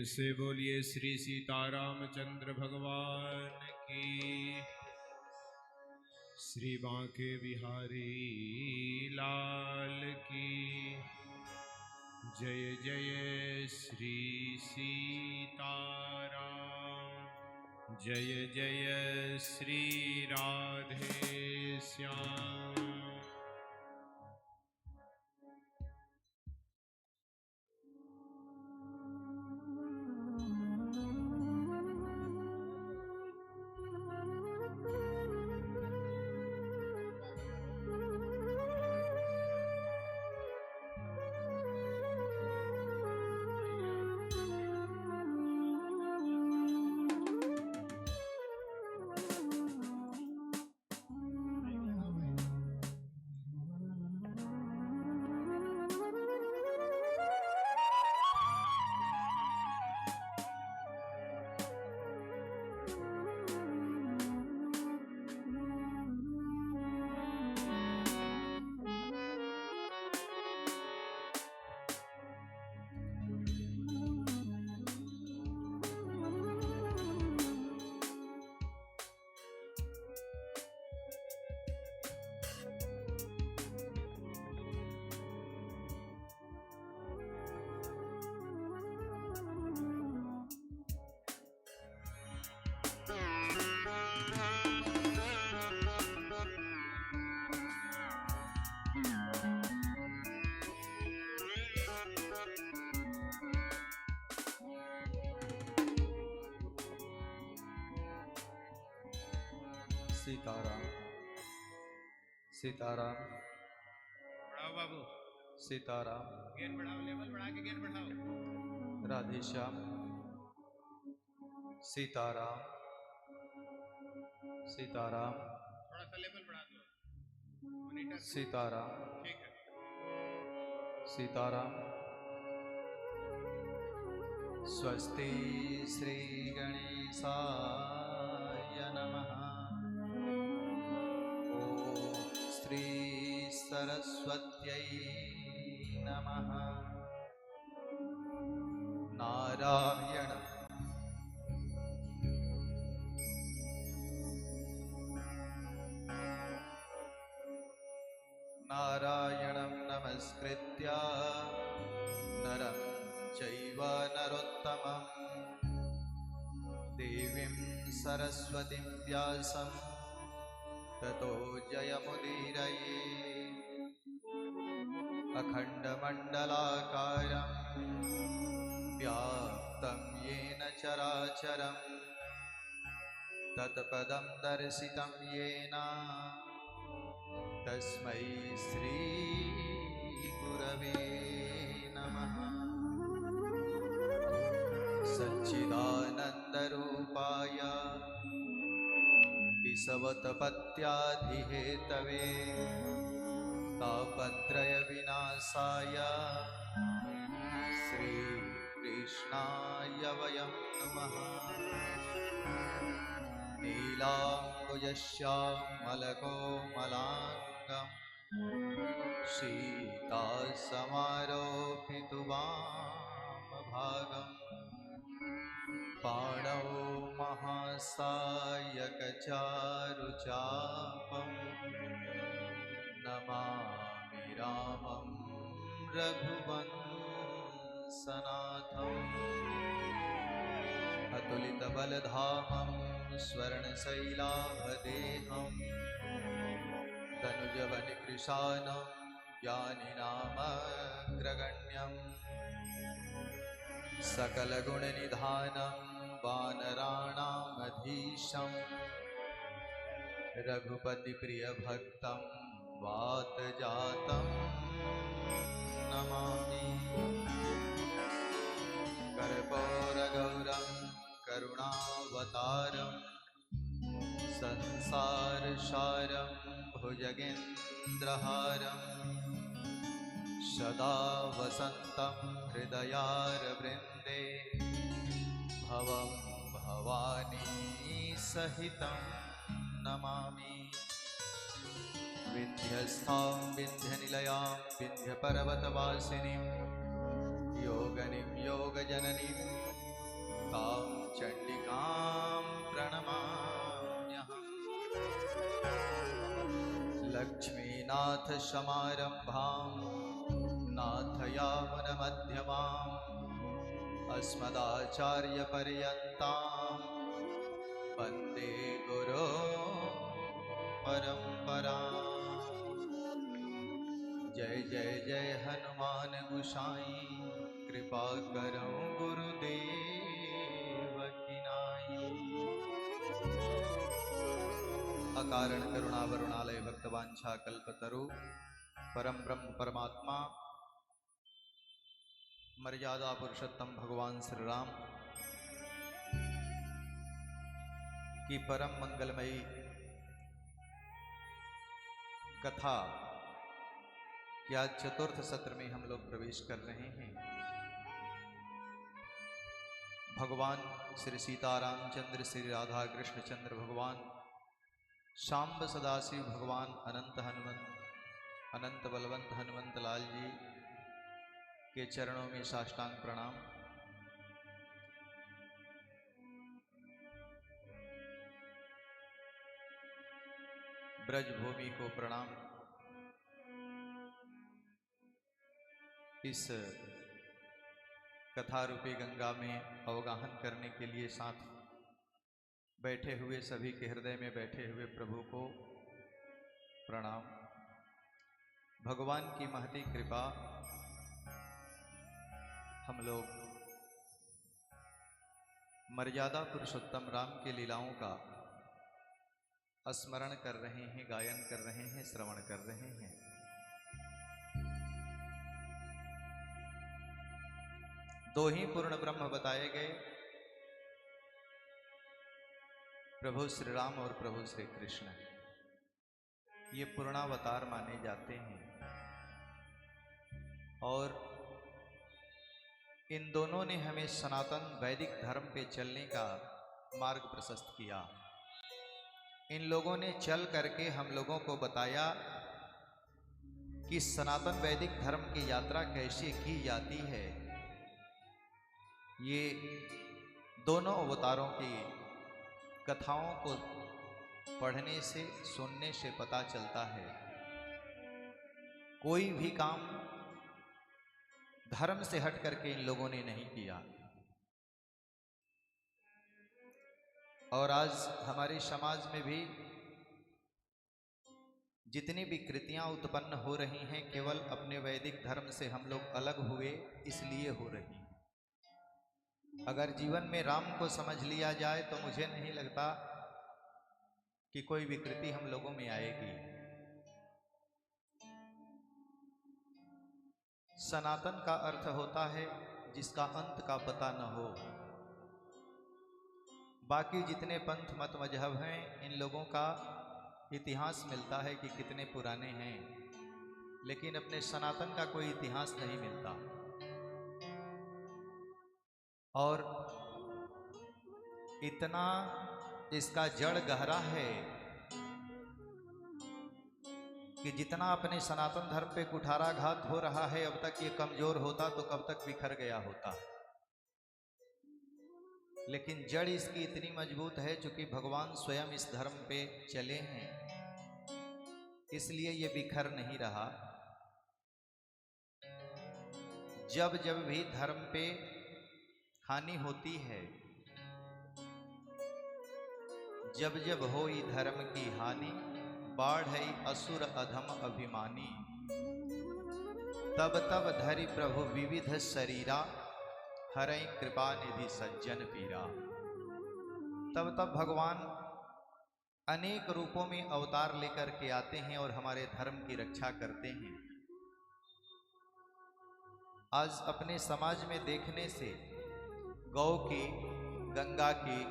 से बोलिए श्री सीतारामचंद्र भगवान की, श्री बांके बिहारी लाल की जय जय श्री सीताराम, जय जय श्री राधे श्याम। सीताराम सीताराम बढ़ाओ बाबू, सीताराम गेन बढ़ाओ, लेवल बढ़ा के गेन बढ़ाओ। राधेश्याम सीताराम सीताराम थोड़ा सा लेवल बढ़ा दो मॉनिटर। सीताराम ठीक है। सीताराम। स्वस्ति श्री गणेशाय नमः। ओम श्री सरस्वत्यै नमः। नारायण नारायणं नमस्कृत्य नरं चैव नरोत्तमं देवीं सरस्वतीं व्यासं ततो जयमुदीरये। अखण्डमण्डलाकारं व्याप्तं येन चराचरं तत्पदं दर्शितं येन तस्मै श्री गुरवे नमः। सच्चिदानन्दरूपाय विषवत्पत्यादिहेतवे तापत्रयविनाशाय श्रीकृष्णाय वयं नमः। नीलाम्बुजश्यामलकोमलाङ्गं सीतासमारोपितुवामभागं पाणौ महासायकचारुचापं नमामि रामं रघुवंशनाथम्। अतुलितबलधामं स्वर्णशैलाभदेहं तनुजवनिकृशानं ज्ञानिनामग्रगण्यं सकलगुणनिधानं वानराणामधीशं रघुपतिप्रियभक्तं वातजातं नमामि। कर्पूरगौरं करुणावतारं संसारसारं भुजगेन्द्रहारं सदा वसन्तं हृदयारविन्दे भवं भवानी सहितं नमामि। विन्ध्यस्थां विन्ध्यनिलयां विन्ध्यपर्वतवासिनीं योगनिं योगजननीं तां चण्डिकां प्रणमाम्यहम्। लक्ष्मीनाथसमारम्भां नाथयामुनमध्यमाम् अस्मदाचार्यपर्यन्तां वन्दे गुरुपरम्पराम्। जय जय जय हनुमान गोसाई कृपा करो गुरुदेव की नाई। अकारण करुणावरुणालय भक्तवांछा कल्पतरु परम ब्रह्म परमात्मा मर्यादा पुरुषोत्तम भगवान श्री राम की परम मंगलमयी कथा कि आज चतुर्थ सत्र में हम लोग प्रवेश कर रहे हैं। भगवान श्री सीतारामचंद्र श्री राधा कृष्ण चंद्र भगवान शाम्ब सदाशिव भगवान अनंत हनुमंत अनंत बलवंत हनुमंत लाल जी के चरणों में साष्टांग प्रणाम। ब्रजभूमि को प्रणाम। इस कथा रूपी गंगा में अवगाहन करने के लिए साथ बैठे हुए सभी के हृदय में बैठे हुए प्रभु को प्रणाम। भगवान की महती कृपा हम लोग मर्यादा पुरुषोत्तम राम की लीलाओं का स्मरण कर रहे हैं, गायन कर रहे हैं, श्रवण कर रहे हैं। दो ही पूर्ण ब्रह्म बताए गए, प्रभु श्री राम और प्रभु श्री कृष्ण। ये पूर्णावतार माने जाते हैं और इन दोनों ने हमें सनातन वैदिक धर्म पे चलने का मार्ग प्रशस्त किया। इन लोगों ने चल करके हम लोगों को बताया कि सनातन वैदिक धर्म की यात्रा कैसे की जाती है। ये दोनों अवतारों की कथाओं को पढ़ने से, सुनने से पता चलता है। कोई भी काम धर्म से हट करके इन लोगों ने नहीं किया। और आज हमारे समाज में भी जितनी भी कृतियां उत्पन्न हो रही हैं, केवल अपने वैदिक धर्म से हम लोग अलग हुए इसलिए हो रही हैं। अगर जीवन में राम को समझ लिया जाए तो मुझे नहीं लगता कि कोई विकृति हम लोगों में आएगी। सनातन का अर्थ होता है जिसका अंत का पता न हो। बाकी जितने पंथ मत मजहब हैं, इन लोगों का इतिहास मिलता है कि कितने पुराने हैं, लेकिन अपने सनातन का कोई इतिहास नहीं मिलता। और इतना इसका जड़ गहरा है कि जितना अपने सनातन धर्म पे कुठाराघात हो रहा है, अब तक ये कमजोर होता तो कब तक बिखर गया होता। लेकिन जड़ इसकी इतनी मजबूत है, चूंकि भगवान स्वयं इस धर्म पे चले हैं, इसलिए ये बिखर नहीं रहा। जब जब भी धर्म पे हानि होती है, जब जब होई धर्म की हानि, बाढ़ई असुर अधम अभिमानी, तब तब धरि प्रभु विविध शरीरा, हरई कृपा निधि सज्जन पीरा। तब तब भगवान अनेक रूपों में अवतार लेकर के आते हैं और हमारे धर्म की रक्षा करते हैं। आज अपने समाज में देखने से गौ की, गंगा की,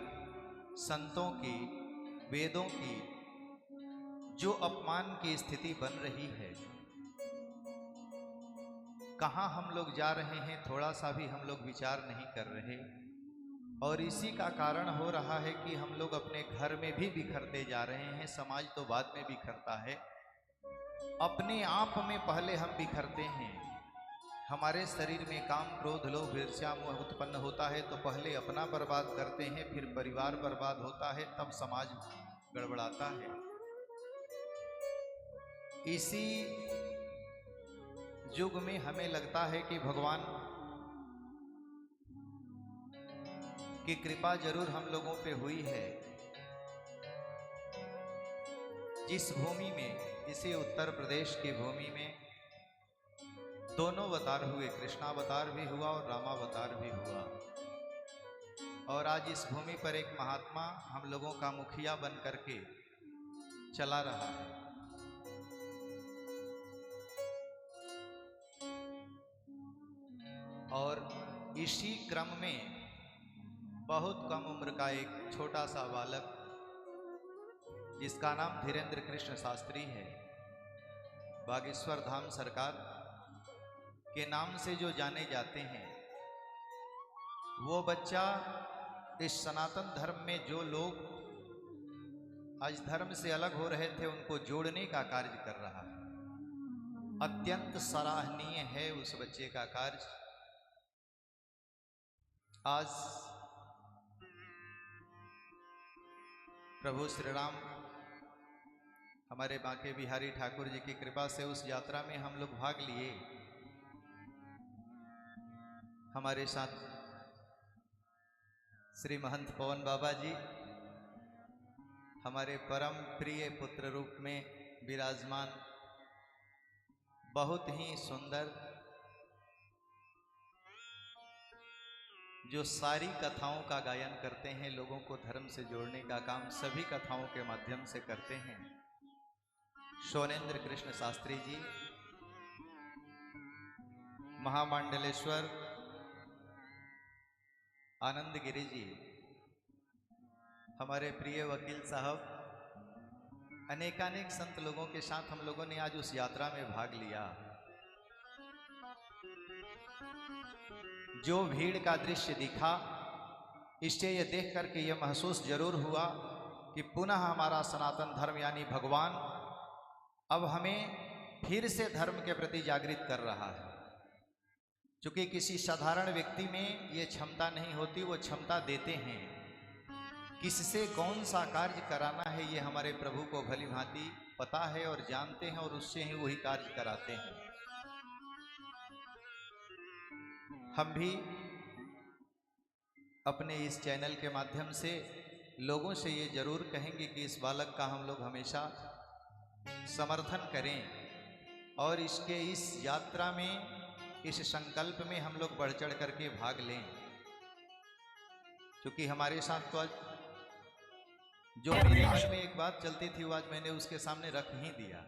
संतों की, वेदों की जो अपमान की स्थिति बन रही है, कहाँ हम लोग जा रहे हैं, थोड़ा सा भी हम लोग विचार नहीं कर रहे। और इसी का कारण हो रहा है कि हम लोग अपने घर में भी बिखरते जा रहे हैं। समाज तो बाद में बिखरता है, अपने आप में पहले हम बिखरते हैं। हमारे शरीर में काम, क्रोध, लोभ, ईर्ष्या, मोह उत्पन्न होता है तो पहले अपना बर्बाद करते हैं, फिर परिवार बर्बाद होता है, तब समाज गड़बड़ाता है। इसी युग में हमें लगता है कि भगवान की कृपा जरूर हम लोगों पे हुई है। जिस भूमि में, इसी उत्तर प्रदेश की भूमि में दोनों अवतार हुए, कृष्णावतार भी हुआ और रामावतार भी हुआ। और आज इस भूमि पर एक महात्मा हम लोगों का मुखिया बन करके चला रहा है। और इसी क्रम में बहुत कम उम्र का एक छोटा सा बालक, जिसका नाम धीरेन्द्र कृष्ण शास्त्री है, बागेश्वर धाम सरकार के नाम से जो जाने जाते हैं, वो बच्चा इस सनातन धर्म में जो लोग आज धर्म से अलग हो रहे थे, उनको जोड़ने का कार्य कर रहा है। अत्यंत सराहनीय है उस बच्चे का कार्य। आज प्रभु श्री राम हमारे बांके बिहारी ठाकुर जी की कृपा से उस यात्रा में हम लोग भाग लिए। हमारे साथ श्री महंत पवन बाबा जी हमारे परम प्रिय पुत्र रूप में विराजमान, बहुत ही सुंदर, जो सारी कथाओं का गायन करते हैं, लोगों को धर्म से जोड़ने का काम सभी कथाओं के माध्यम से करते हैं, शोनेन्द्र कृष्ण शास्त्री जी, महामंडलेश्वर आनंद गिरी जी, हमारे प्रिय वकील साहब, अनेकानेक संत लोगों के साथ हम लोगों ने आज उस यात्रा में भाग लिया। जो भीड़ का दृश्य दिखा, इससे यह देख करके यह महसूस जरूर हुआ कि पुनः हमारा सनातन धर्म यानी भगवान अब हमें फिर से धर्म के प्रति जागृत कर रहा है। क्योंकि किसी साधारण व्यक्ति में ये क्षमता नहीं होती, वो क्षमता देते हैं। किससे कौन सा कार्य कराना है ये हमारे प्रभु को भली भांति पता है और जानते हैं, और उससे ही वही कार्य कराते हैं। हम भी अपने इस चैनल के माध्यम से लोगों से ये जरूर कहेंगे कि इस बालक का हम लोग हमेशा समर्थन करें और इसके इस यात्रा में, इस संकल्प में हम लोग बढ़ चढ़ करके भाग लें। क्योंकि हमारे साथ तो आज जो मेरे मन में एक बात चलती थी, वो आज मैंने उसके सामने रख ही दिया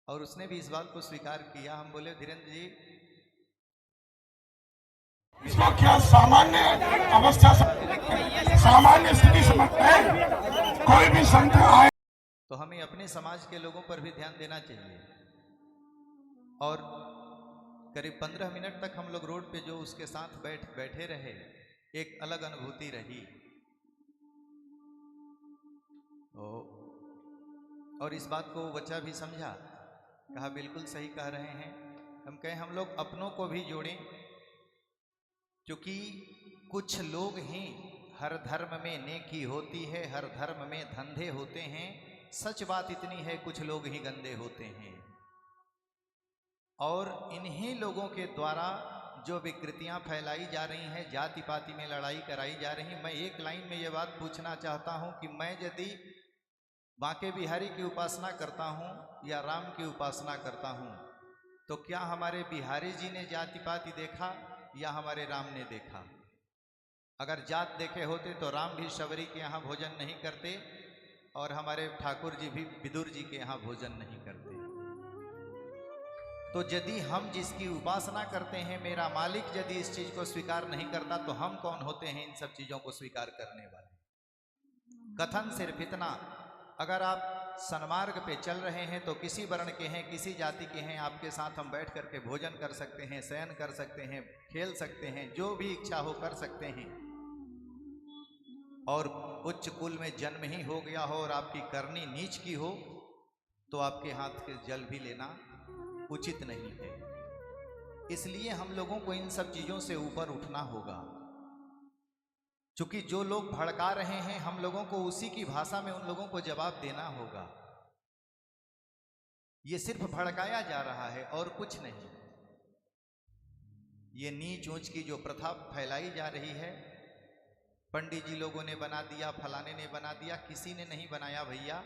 और उसने भी इस बात को स्वीकार किया। हम बोले, धीरेन्द्र जी, इसको क्या सामान्य अवस्था, सामान्य स्थिति समझते हैं? कोई भी संत आए तो हमें अपने समाज के लोगों पर भी ध्यान देना चाहिए। और करीब 15 मिनट तक हम लोग रोड पे जो उसके साथ बैठे रहे, एक अलग अनुभूति रही। और इस बात को बच्चा भी समझा, कहा बिल्कुल सही कह रहे हैं। हम कहें हम लोग अपनों को भी जोड़ें, क्योंकि कुछ लोग ही हर धर्म में नेकी होती है, हर धर्म में धंधे होते हैं। सच बात इतनी है, कुछ लोग ही गंदे होते हैं। और इन्हीं लोगों के द्वारा जो विकृतियां फैलाई जा रही हैं, जाति पाति में लड़ाई कराई जा रही। मैं एक लाइन में ये बात पूछना चाहता हूं कि मैं यदि बांके बिहारी की उपासना करता हूं या राम की उपासना करता हूं, तो क्या हमारे बिहारी जी ने जाति पाति देखा या हमारे राम ने देखा? अगर जात देखे होते तो राम भी शबरी के यहाँ भोजन नहीं करते और हमारे ठाकुर जी भी विदुर जी के यहाँ भोजन नहीं करते। तो यदि हम जिसकी उपासना करते हैं, मेरा मालिक यदि इस चीज को स्वीकार नहीं करता, तो हम कौन होते हैं इन सब चीजों को स्वीकार करने वाले? कथन सिर्फ इतना, अगर आप सन्मार्ग पे चल रहे हैं तो किसी वर्ण के हैं, किसी जाति के हैं, आपके साथ हम बैठ करके भोजन कर सकते हैं, शयन कर सकते हैं, खेल सकते हैं, जो भी इच्छा हो कर सकते हैं। और उच्च कुल में जन्म ही हो गया हो और आपकी करनी नीच की हो, तो आपके हाथ के जल भी लेना उचित नहीं है। इसलिए हम लोगों को इन सब चीजों से ऊपर उठना होगा। क्योंकि जो लोग भड़का रहे हैं, हम लोगों को उसी की भाषा में उन लोगों को जवाब देना होगा। ये सिर्फ भड़काया जा रहा है और कुछ नहीं। ये नीच ऊंच की जो प्रथा फैलाई जा रही है, पंडित जी लोगों ने बना दिया, फलाने ने बना दिया, किसी ने नहीं बनाया भैया।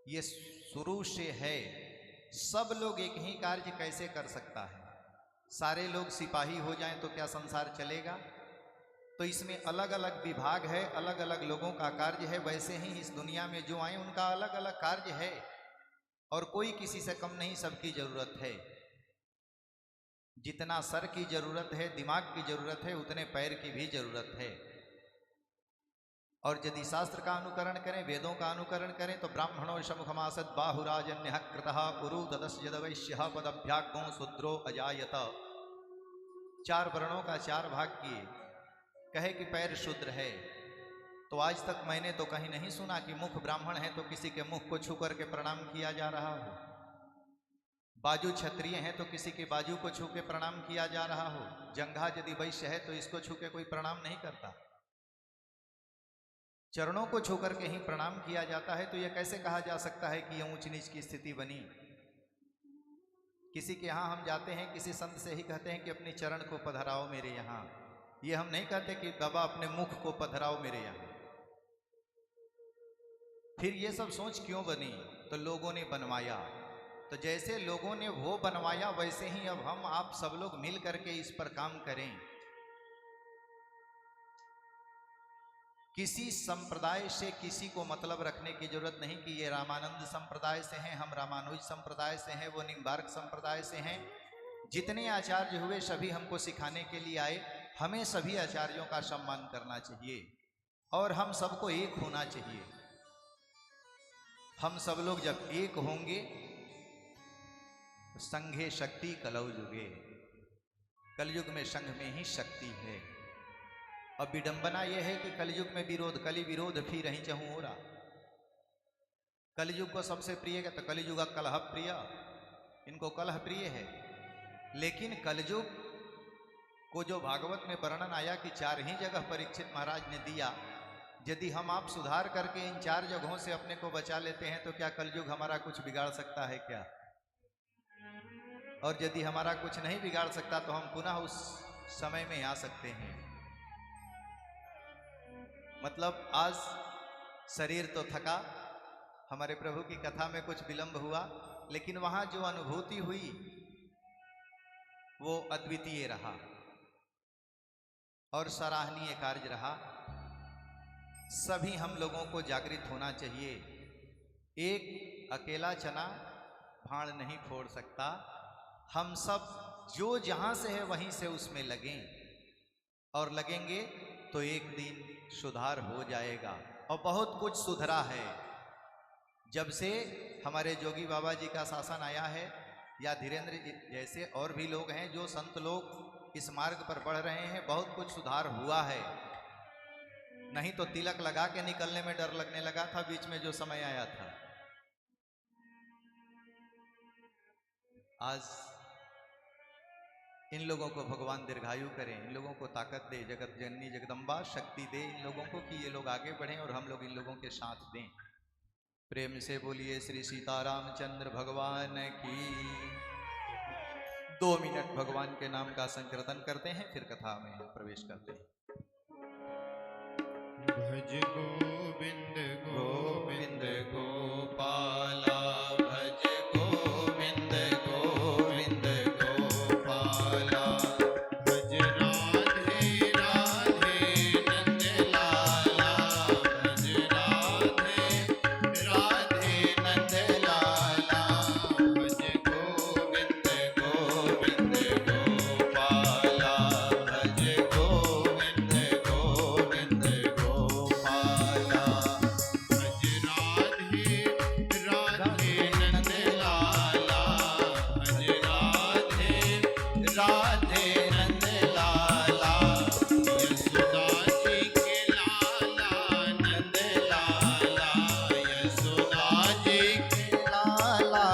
ये शुरू से है। सब लोग एक ही कार्य कैसे कर सकता है? सारे लोग सिपाही हो जाएं तो क्या संसार चलेगा? तो इसमें अलग अलग विभाग है, अलग अलग लोगों का कार्य है। वैसे ही इस दुनिया में जो आए उनका अलग अलग कार्य है और कोई किसी से कम नहीं, सबकी जरूरत है। जितना सर की जरूरत है, दिमाग की जरूरत है, उतने पैर की भी जरूरत है। और यदि शास्त्र का अनुकरण करें, वेदों का अनुकरण करें, तो ब्राह्मणों शमुखमासद बाहुराजन्य कृतः पुरु ददस यदवैश्य पदभ्यागो शूद्रो अजायत। 4 वर्णों का 4 भाग किए, कहे कि पैर शूद्र है। तो आज तक मैंने तो कहीं नहीं सुना कि मुख ब्राह्मण है तो किसी के मुख को छू करके प्रणाम किया जा रहा हो। बाजू क्षत्रिय है तो किसी के बाजू को छू के प्रणाम किया जा रहा हो। जंघा यदि वैश्य है तो इसको छू के कोई प्रणाम नहीं करता। चरणों को छू करके ही प्रणाम किया जाता है। तो यह कैसे कहा जा सकता है कि यह ऊंच नीच की स्थिति बनी? किसी के यहाँ हम जाते हैं, किसी संत से ही कहते हैं कि अपने चरण को पधराओ मेरे यहाँ। ये हम नहीं कहते कि बाबा अपने मुख को पधराओ मेरे यहाँ। फिर ये सब सोच क्यों बनी? तो लोगों ने बनवाया। तो जैसे लोगों ने वो बनवाया वैसे ही अब हम आप सब लोग मिल करके इस पर काम करें। किसी संप्रदाय से किसी को मतलब रखने की जरूरत नहीं कि ये रामानंद संप्रदाय से हैं, हम रामानुज संप्रदाय से हैं, वो निम्बार्क संप्रदाय से हैं। जितने आचार्य हुए सभी हमको सिखाने के लिए आए। हमें सभी आचार्यों का सम्मान करना चाहिए और हम सबको एक होना चाहिए। हम सब लोग जब एक होंगे तो संघे शक्ति कलौ युगे, कलयुग में संघ में ही शक्ति है। अब विडंबना यह है कि कलयुग में विरोध, कली विरोध फिर रही चहु हो रहा। कलयुग को सबसे प्रिय है तो कलयुग कलह प्रिय, इनको कलह प्रिय है। लेकिन कलयुग को जो भागवत में वर्णन आया कि 4 ही जगह परीक्षित महाराज ने दिया, यदि हम आप सुधार करके इन 4 जगहों से अपने को बचा लेते हैं तो क्या कलयुग हमारा कुछ बिगाड़ सकता है क्या? और यदि हमारा कुछ नहीं बिगाड़ सकता तो हम पुनः उस समय में आ सकते हैं। मतलब आज शरीर तो थका, हमारे प्रभु की कथा में कुछ विलंब हुआ, लेकिन वहां जो अनुभूति हुई वो अद्वितीय रहा और सराहनीय कार्य रहा। सभी हम लोगों को जागृत होना चाहिए। एक अकेला चना भाड़ नहीं फोड़ सकता। हम सब जो जहां से है वहीं से उसमें लगें और लगेंगे तो एक दिन सुधार हो जाएगा। और बहुत कुछ सुधरा है जब से हमारे जोगी बाबा जी का शासन आया है, या धीरेन्द्र जैसे और भी लोग हैं जो संत लोग इस मार्ग पर बढ़ रहे हैं। बहुत कुछ सुधार हुआ है। नहीं तो तिलक लगा के निकलने में डर लगने लगा था बीच में जो समय आया था। आज इन लोगों को भगवान दीर्घायु करें, इन लोगों को ताकत दे, जगत जननी जगदम्बा शक्ति दे इन लोगों को कि ये लोग आगे बढ़ें और हम लोग इन लोगों के साथ दें। प्रेम से बोलिए श्री सीतारामचंद्र भगवान की। 2 मिनट भगवान के नाम का संकीर्तन करते हैं, फिर कथा में प्रवेश करते हैं। भज गोविंद गोविंद गोपाला, भज गोविंद गोविंद गोपाला, भज राधे राधे नंद लाला, भज राधे राधे नंद लाला, भज गोविंद गोविंद गोपाला, भज गोविंद गोविंद गोपाला, भज राधे राधे नंद लाला, भज राधे राधे नंद लाला, यशोदा जी के लाला नंद लाला, यशोदा जी के लाला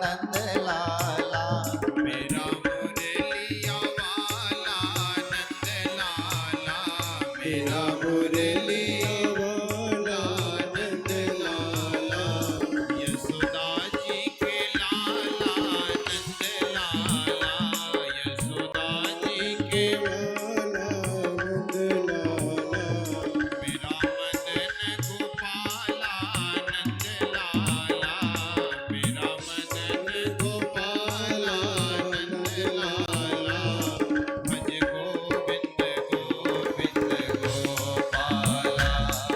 नंद लाला, मेरा मुरलिया वाला नंद लाला, मेरा मुरलिया वाला नंद लाला, यशोदा जी के लाला नंद लाला, यशोदा जी के लाला नंद लाला, मेरा मदन गोपाला नंद लाला, मेरा मदन गोपाला नंद लाला, भज गोविंद गोविंद गोपाला,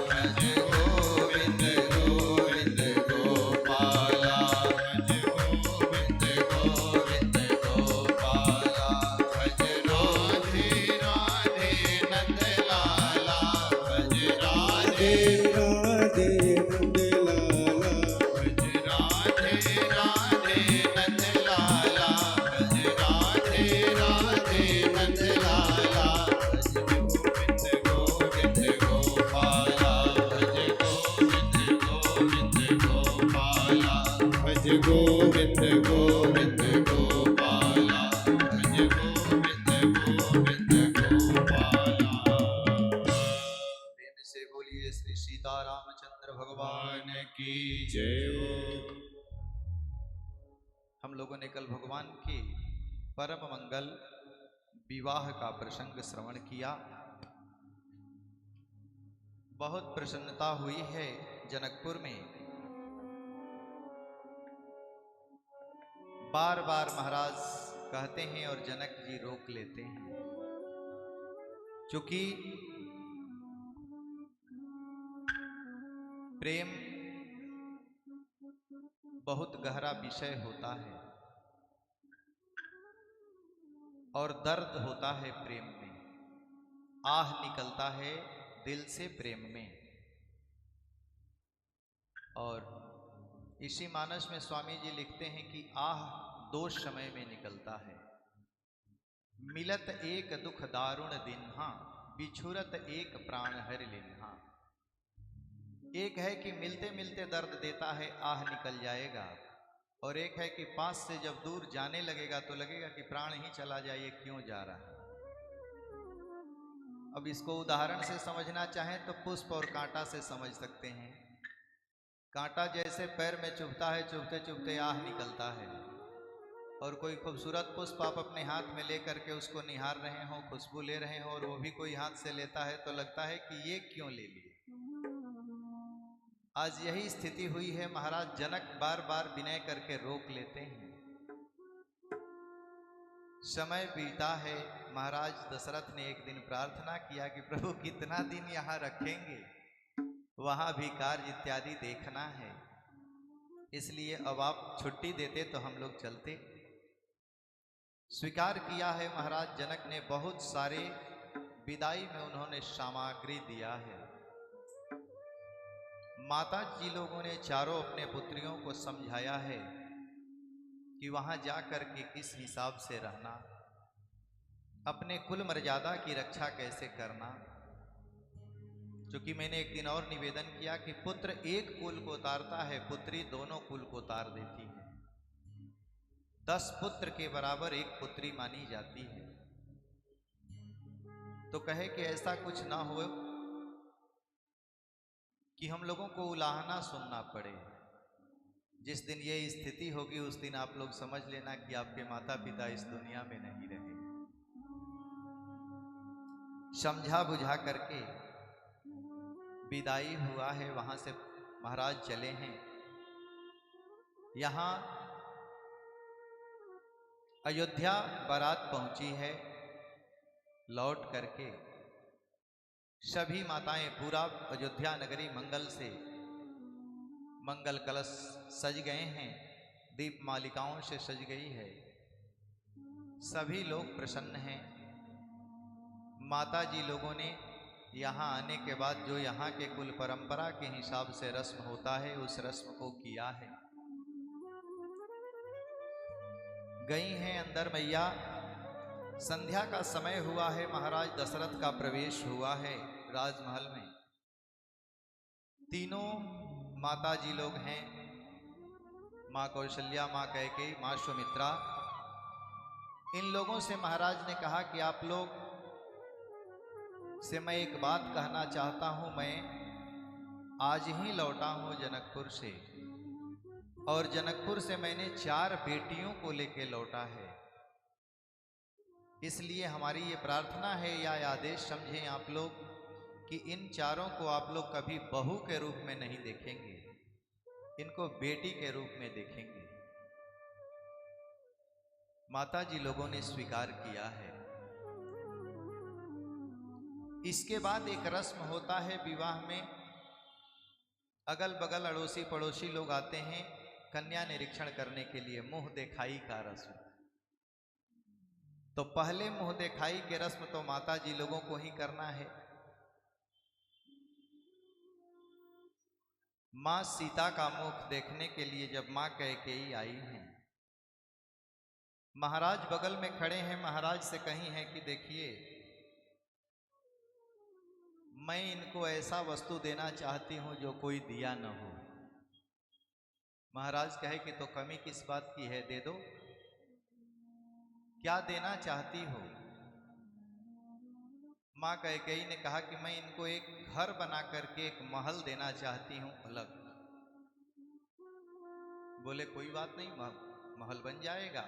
भज गोविंद गोविंद गोपाला, भज गोविंद गोविंद गोपाला, भज राधे राधे नंद लाला, भज राधे राधे नंद लाला, भज राधे राधे नंद लाला, भज राधे राधे नंद लाला, भज गोविंद गोविंद गोपाला, भज गोविंद गोविंद गोपाला, भज गोविंद गोविंद गोपाला, भज गोविंद गोविंद गोपाला। प्रेम से बोलिए श्री सीतारामचंद्र भगवान। भगवान की जय हो। हम लोगों ने कल भगवान के परम मंगल विवाह का प्रसंग श्रवण किया। बहुत प्रसन्नता हुई है जनकपुर में। बार बार महाराज कहते हैं और जनक जी रोक लेते हैं, क्योंकि प्रेम बहुत गहरा विषय होता है और दर्द होता है प्रेम में, आह निकलता है दिल से प्रेम में। और इसी मानस में स्वामी जी लिखते हैं कि आह दो समय में निकलता है, मिलत एक दुख दारुण दिन्हा, बिछुरत एक प्राण हरि लिन्हा। एक है कि मिलते मिलते दर्द देता है, आह निकल जाएगा, और एक है कि पास से जब दूर जाने लगेगा तो लगेगा कि प्राण ही चला जाए, ये क्यों जा रहा है। अब इसको उदाहरण से समझना चाहें तो पुष्प और कांटा से समझ सकते हैं। कांटा जैसे पैर में चुभता है, चुभते चुभते आह निकलता है, और कोई खूबसूरत पुष्प आप अपने हाथ में लेकर के उसको निहार रहे हो, खुशबू ले रहे हो, और वो भी कोई हाथ से लेता है तो लगता है कि ये क्यों ले लिए। आज यही स्थिति हुई है। महाराज जनक बार बार विनय करके रोक लेते हैं। समय बीता है, महाराज दशरथ ने एक दिन प्रार्थना किया कि प्रभु कितना दिन यहाँ रखेंगे, वहां भी कार्य इत्यादि देखना है, इसलिए अब आप छुट्टी देते तो हम लोग चलते। स्वीकार किया है महाराज जनक ने, बहुत सारे विदाई में उन्होंने सामग्री दिया है। माता जी लोगों ने चारों अपने पुत्रियों को समझाया है कि वहां जाकर के किस हिसाब से रहना, अपने कुल मर्यादा की रक्षा कैसे करना। क्योंकि मैंने एक दिन और निवेदन किया कि पुत्र एक कुल को उतारता है, पुत्री दोनों कुल को उतार देती है। 10 पुत्र के बराबर एक पुत्री मानी जाती है। तो कहे कि ऐसा कुछ ना हो कि हम लोगों को उलाहना सुनना पड़े। जिस दिन ये स्थिति होगी उस दिन आप लोग समझ लेना कि आपके माता पिता इस दुनिया में नहीं रहे। समझा बुझा करके विदाई हुआ है, वहां से महाराज चले हैं। यहां अयोध्या बारात पहुंची है, लौट करके सभी माताएं, पूरा अयोध्या नगरी मंगल से, मंगल कलश सज गए हैं, दीप मालिकाओं से सज गई है, सभी लोग प्रसन्न हैं। माता जी लोगों ने यहाँ आने के बाद जो यहाँ के कुल परंपरा के हिसाब से रस्म होता है उस रस्म को किया है। गई हैं अंदर मैया। संध्या का समय हुआ है, महाराज दशरथ का प्रवेश हुआ है राजमहल में। तीनों माता जी लोग हैं, माँ कौशल्या, माँ कैकेयी, माँ सुमित्रा। इन लोगों से महाराज ने कहा कि आप लोग से मैं एक बात कहना चाहता हूं। मैं आज ही लौटा हूं जनकपुर से, और जनकपुर से मैंने 4 बेटियों को लेके लौटा है। इसलिए हमारी ये प्रार्थना है या आदेश समझें आप लोग कि इन चारों को आप लोग कभी बहू के रूप में नहीं देखेंगे, इनको बेटी के रूप में देखेंगे। माता जी लोगों ने स्वीकार किया है। इसके बाद एक रस्म होता है विवाह में, अगल बगल अड़ोसी पड़ोसी लोग आते हैं कन्या निरीक्षण करने के लिए, मुंह दिखाई का रस्म। तो पहले मुंह दिखाई के रस्म तो माता जी लोगों को ही करना है। मां सीता का मुख देखने के लिए जब मां कैकेयी आई हैं, महाराज बगल में खड़े हैं, महाराज से कही हैं कि देखिए मैं इनको ऐसा वस्तु देना चाहती हूं जो कोई दिया न हो। महाराज कहे कि तो कमी किस बात की है, दे दो, क्या देना चाहती हो। माँ कैकेयी ने कहा कि मैं इनको एक घर बना करके एक महल देना चाहती हूं अलग। बोले कोई बात नहीं, महल बन जाएगा।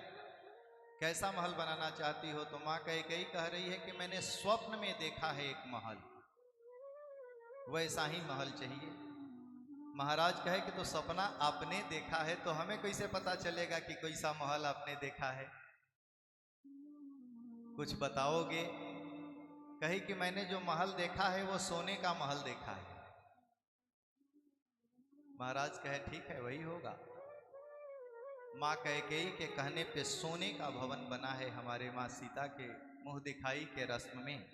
कैसा महल बनाना चाहती हो? तो माँ कैकेयी कह रही है कि मैंने स्वप्न में देखा है एक महल, वैसा ही महल चाहिए। महाराज कहे कि तो सपना आपने देखा है तो हमें कैसे पता चलेगा कि कैसा महल आपने देखा है, कुछ बताओगे? कहे कि मैंने जो महल देखा है वो सोने का महल देखा है। महाराज कहे ठीक है वही होगा। माँ कैकेयी के कहने पे सोने का भवन बना है हमारे माँ सीता के मुंह दिखाई के रस्म में।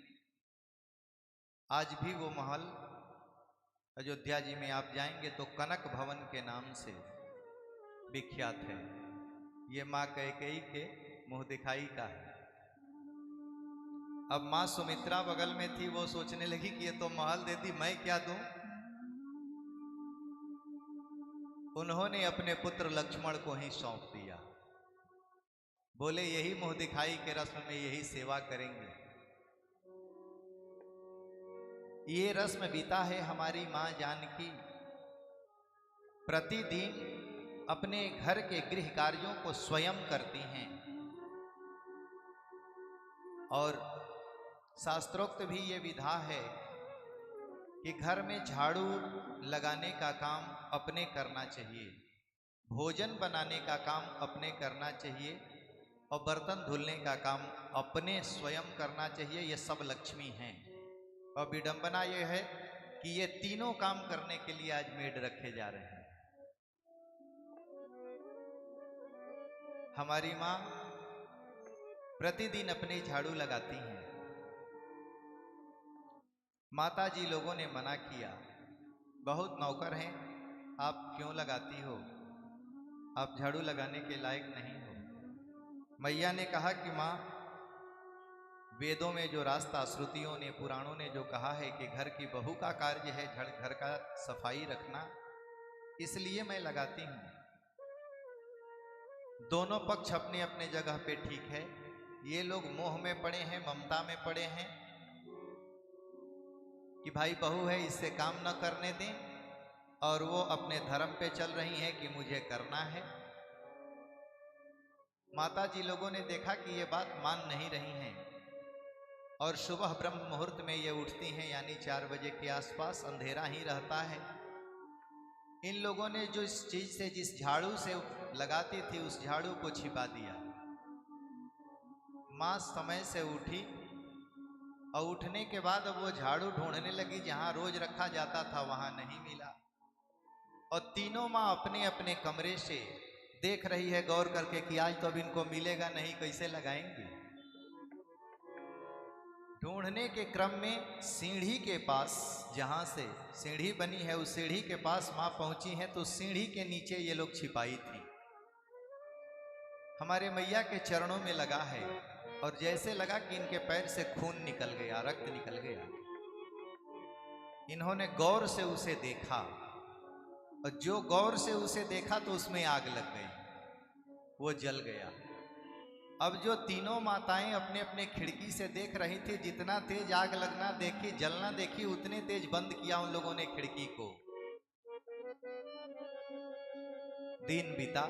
आज भी वो महल अयोध्या जी में आप जाएंगे तो कनक भवन के नाम से विख्यात है। ये माँ कैकेयी के मुंह दिखाई का है। अब माँ सुमित्रा बगल में थी, वो सोचने लगी कि ये तो महल देती, मैं क्या दूं? उन्होंने अपने पुत्र लक्ष्मण को ही सौंप दिया। बोले यही मुंह दिखाई के रस्म में यही सेवा करेंगे। ये रस्म बीता है हमारी मां जानकी प्रतिदिन अपने घर के गृह कार्यों को स्वयं करती हैं। और शास्त्रोक्त भी ये विधा है कि घर में झाड़ू लगाने का काम अपने करना चाहिए, भोजन बनाने का काम अपने करना चाहिए और बर्तन धुलने का काम अपने स्वयं करना चाहिए। ये सब लक्ष्मी हैं। और विडंबना ये है कि ये तीनों काम करने के लिए आज मेड रखे जा रहे हैं। हमारी माँ प्रतिदिन अपने झाड़ू लगाती हैं। माता जी लोगों ने मना किया, बहुत नौकर हैं, आप क्यों लगाती हो, आप झाड़ू लगाने के लायक नहीं हो। मैया ने कहा कि माँ, वेदों में जो रास्ता, श्रुतियों ने, पुराणों ने जो कहा है कि घर की बहू का कार्य है घर का सफाई रखना, इसलिए मैं लगाती हूँ। दोनों पक्ष अपने अपने जगह पे ठीक है। ये लोग मोह में पड़े हैं, ममता में पड़े हैं कि भाई बहू है इससे काम न करने दें, और वो अपने धर्म पे चल रही हैं कि मुझे करना है। माता जी लोगों ने देखा कि ये बात मान नहीं रही हैं और सुबह ब्रह्म मुहूर्त में ये उठती हैं, यानी 4 बजे के आसपास, अंधेरा ही रहता है। इन लोगों ने जो इस चीज से, जिस झाड़ू से लगाती थी, उस झाड़ू को छिपा दिया। माँ समय से उठी और उठने के बाद अब वो झाड़ू ढूंढने लगी, जहां रोज रखा जाता था वहां नहीं मिला। और तीनों माँ अपने अपने कमरे से देख रही है गौर करके कि आज तो अब इनको मिलेगा नहीं, कैसे लगाएंगे। ढूंढने के क्रम में सीढ़ी के पास, जहां से सीढ़ी बनी है उस सीढ़ी के पास माँ पहुंची हैं, तो सीढ़ी के नीचे ये लोग छिपाई थी। हमारे मैया के चरणों में लगा है और जैसे लगा कि इनके पैर से खून निकल गया, रक्त निकल गया। इन्होंने गौर से उसे देखा और जो गौर से उसे देखा तो उसमें आग लग गई, वो जल गया। अब जो तीनों माताएं अपने अपने खिड़की से देख रही थी, जितना तेज आग लगना देखी, जलना देखी, उतने तेज बंद किया उन लोगों ने खिड़की को। दिन बीता।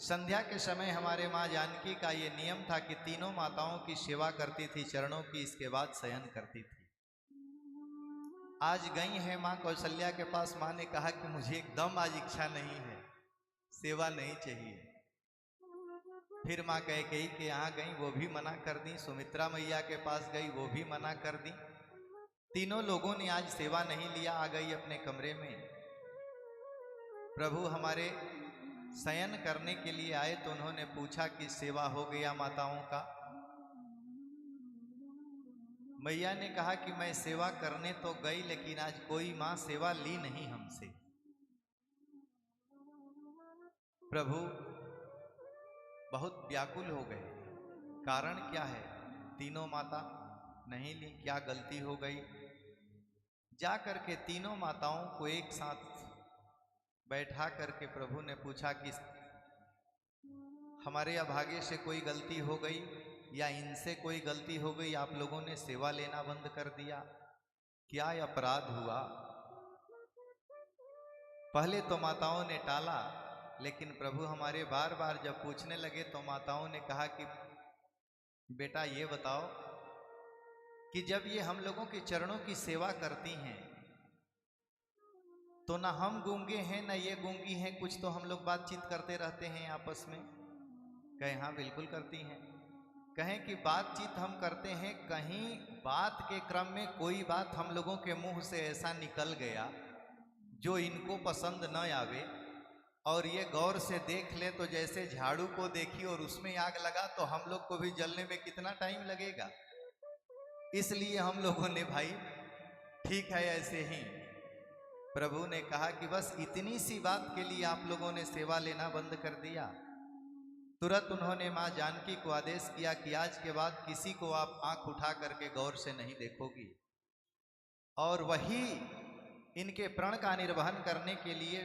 संध्या के समय हमारे माँ जानकी का ये नियम था कि तीनों माताओं की सेवा करती थी चरणों की, इसके बाद शयन करती थी। आज गई है माँ कौशल्या के पास। माँ ने कहा कि मुझे एकदम आज इच्छा नहीं है, सेवा नहीं चाहिए। फिर माँ कैकेयी के यहाँ गई, वो भी मना कर दी। सुमित्रा मैया के पास गई, वो भी मना कर दी। तीनों लोगों ने आज सेवा नहीं लिया, आ गई अपने कमरे में। प्रभु हमारे शयन करने के लिए आए तो उन्होंने पूछा कि सेवा हो गया माताओं का? मैया ने कहा कि मैं सेवा करने तो गई, लेकिन आज कोई माँ सेवा ली नहीं हमसे। प्रभु बहुत व्याकुल हो गए, कारण क्या है? तीनों माता नहीं ली, क्या गलती हो गई? जा करके तीनों माताओं को एक साथ बैठा करके प्रभु ने पूछा कि हमारे अभागे से कोई गलती हो गई या इनसे कोई गलती हो गई, आप लोगों ने सेवा लेना बंद कर दिया, क्या अपराध हुआ? पहले तो माताओं ने टाला, लेकिन प्रभु हमारे बार बार जब पूछने लगे तो माताओं ने कहा कि बेटा ये बताओ कि जब ये हम लोगों के चरणों की सेवा करती हैं तो ना हम गूंगे हैं ना ये गूंगी हैं, कुछ तो हम लोग बातचीत करते रहते हैं आपस में। कहें हाँ बिल्कुल करती हैं। कहें कि बातचीत हम करते हैं, कहीं बात के क्रम में कोई बात हम लोगों के मुंह से ऐसा निकल गया जो इनको पसंद न आवे, और ये गौर से देख ले तो जैसे झाड़ू को देखी और उसमें आग लगा, तो हम लोग को भी जलने में कितना टाइम लगेगा। इसलिए हम लोगों ने भाई ठीक है ऐसे ही, प्रभु ने कहा कि बस इतनी सी बात के लिए आप लोगों ने सेवा लेना बंद कर दिया। तुरंत उन्होंने माँ जानकी को आदेश किया कि आज के बाद किसी को आप आंख उठा करके गौर से नहीं देखोगी। और वही इनके प्रण का निर्वहन करने के लिए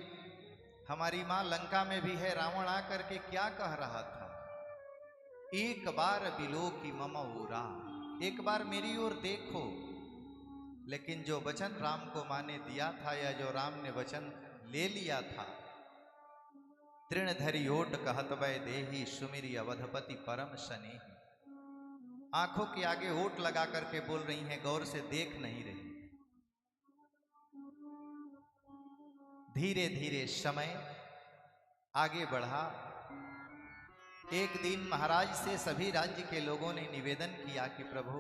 हमारी माँ लंका में भी है। रावण आकर के क्या कह रहा था, एक बार बिलोकी मम ओरा, एक बार मेरी ओर देखो। लेकिन जो वचन राम को माँ ने दिया था, या जो राम ने वचन ले लिया था, तृणधरी ओट कहत वै देही सुमिरी अवधपति परम शनि। आंखों के आगे ओट लगा करके बोल रही हैं, गौर से देख नहीं रही। धीरे धीरे समय आगे बढ़ा। एक दिन महाराज से सभी राज्य के लोगों ने निवेदन किया कि प्रभु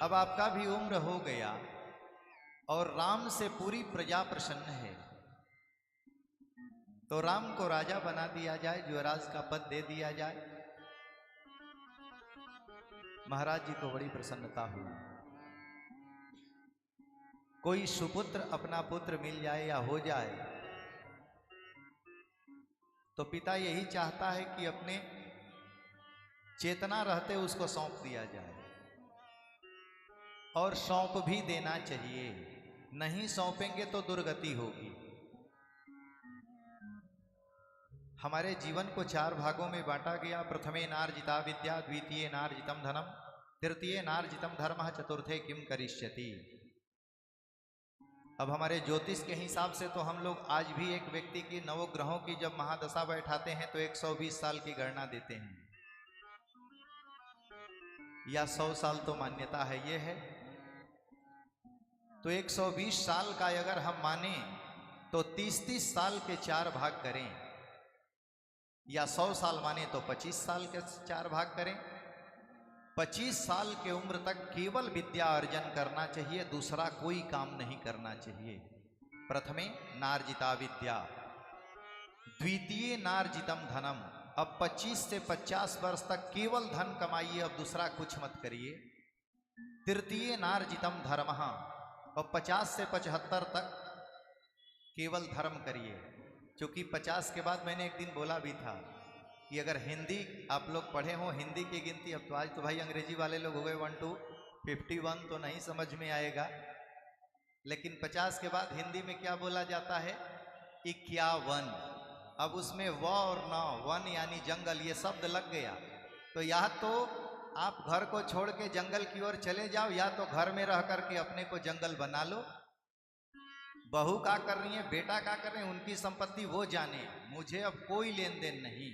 अब आपका भी उम्र हो गया और राम से पूरी प्रजा प्रसन्न है, तो राम को राजा बना दिया जाए, युवराज का पद दे दिया जाए। महाराज जी को बड़ी प्रसन्नता हुई। कोई सुपुत्र अपना पुत्र मिल जाए या हो जाए तो पिता यही चाहता है कि अपने चेतना रहते उसको सौंप दिया जाए, और सौंप भी देना चाहिए। नहीं सौंपेंगे तो दुर्गति होगी। हमारे जीवन को 4 भागों में बांटा गया। प्रथमे नार्जिता विद्या, द्वितीय नार्जितम धनम, तृतीय नार्जितम धर्मः, चतुर्थे किम करिष्यति। अब हमारे ज्योतिष के हिसाब से तो हम लोग आज भी एक व्यक्ति की नवग्रहों की जब महादशा बैठाते हैं तो 120 साल की गणना देते हैं, या 100 साल तो मान्यता है ये है। तो 120 साल का अगर हम माने तो 30-30 साल के 4 भाग करें, या 100 साल माने तो 25 साल के 4 भाग करें। 25 साल की उम्र तक केवल विद्या अर्जन करना चाहिए, दूसरा कोई काम नहीं करना चाहिए। प्रथमे नार्जिता विद्या, द्वितीय नार्जितम धनम। अब 25 से 50 वर्ष तक केवल धन कमाइए, अब दूसरा कुछ मत करिए। तृतीय नार्जितम धर्मः, अब 50 से 75 तक केवल धर्म करिए। क्योंकि 50 के बाद मैंने एक दिन बोला भी था कि अगर हिंदी आप लोग पढ़े हो, हिंदी की गिनती, अब तो आज तो भाई अंग्रेजी वाले लोग हो गए 1 to 51, तो नहीं समझ में आएगा। लेकिन 50 के बाद हिंदी में क्या बोला जाता है, 51। अब उसमें व और न, वन यानी जंगल, ये शब्द लग गया। तो या तो आप घर को छोड़ के जंगल की ओर चले जाओ, या तो घर में रह करके अपने को जंगल बना लो। बहू क्या कर रही है, बेटा क्या कर रहे हैं, उनकी संपत्ति वो जाने, मुझे अब कोई लेन देन नहीं।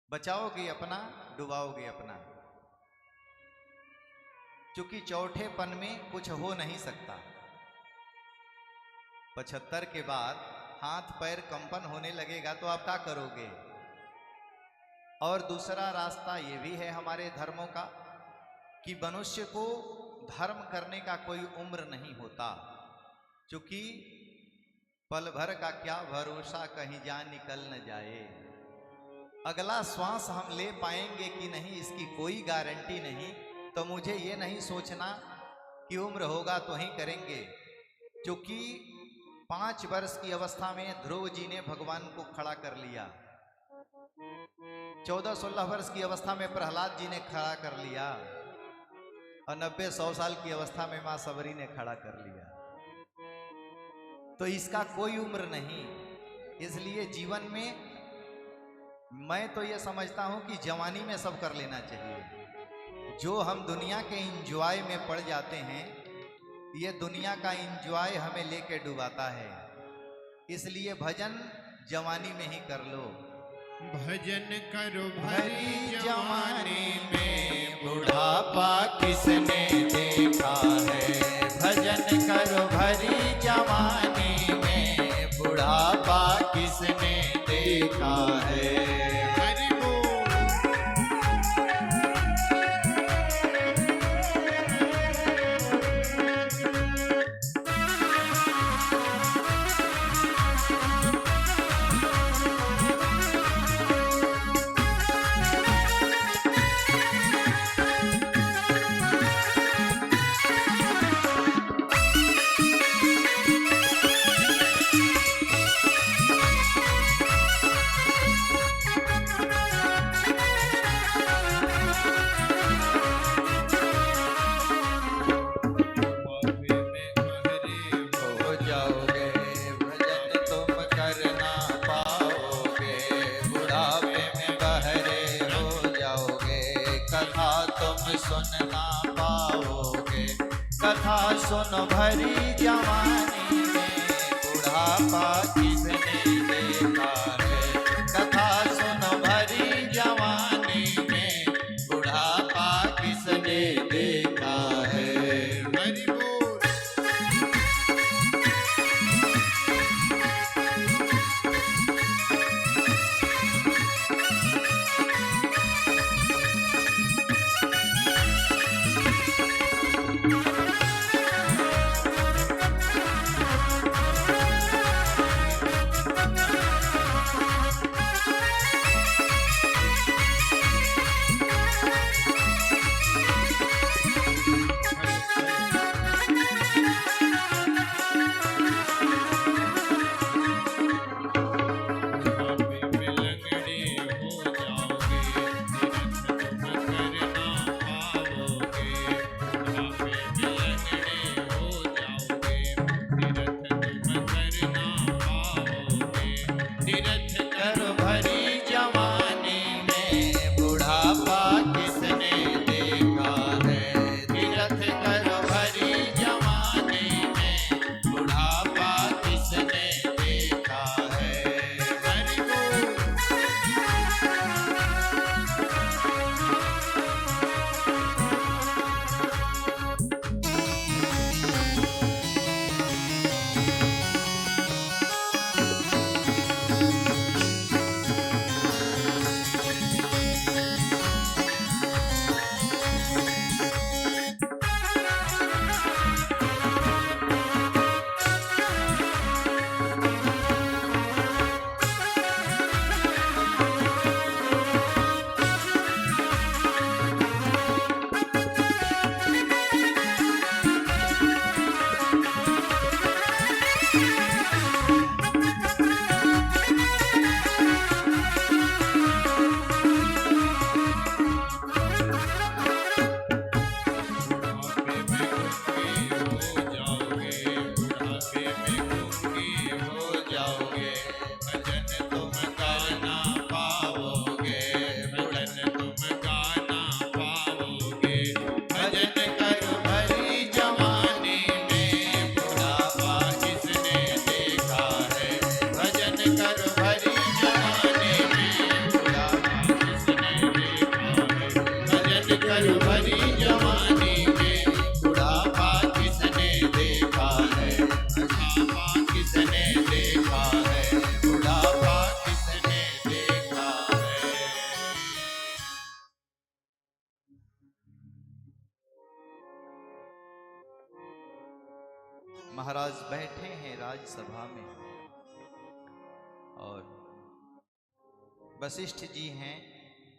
बचाओगे अपना, डुबाओगे अपना। क्योंकि चौथेपन में कुछ हो नहीं सकता। 75 के बाद हाथ पैर कंपन होने लगेगा तो आप क्या करोगे। और दूसरा रास्ता ये भी है हमारे धर्मों का कि मनुष्य को धर्म करने का कोई उम्र नहीं होता। क्योंकि पल भर का क्या भरोसा, कहीं जान निकल न जाए। अगला श्वास हम ले पाएंगे कि नहीं, इसकी कोई गारंटी नहीं। तो मुझे ये नहीं सोचना कि उम्र होगा तो ही करेंगे। क्योंकि 5 वर्ष की अवस्था में ध्रुव जी ने भगवान को खड़ा कर लिया, 14-16 वर्ष की अवस्था में प्रहलाद जी ने खड़ा कर लिया, और 90-100 साल की अवस्था में मां सबरी ने खड़ा कर लिया। तो इसका कोई उम्र नहीं। इसलिए जीवन में मैं तो ये समझता हूं कि जवानी में सब कर लेना चाहिए। जो हम दुनिया के इंजॉय में पड़ जाते हैं, ये दुनिया का इंजॉय हमें लेके डुबाता है। इसलिए भजन जवानी में ही कर लो। भजन करो भरी जवानी में, बुढ़ापा किसने देखा है। भजन करो भरी सुन भरी जवानी में बुढ़ापा किसने देखा है। कथा सुन भरी जवानी में बुढ़ापा किसने देखा है। हरि बोल। महाराज बैठे हैं राजसभा में और वशिष्ठ जी हैं,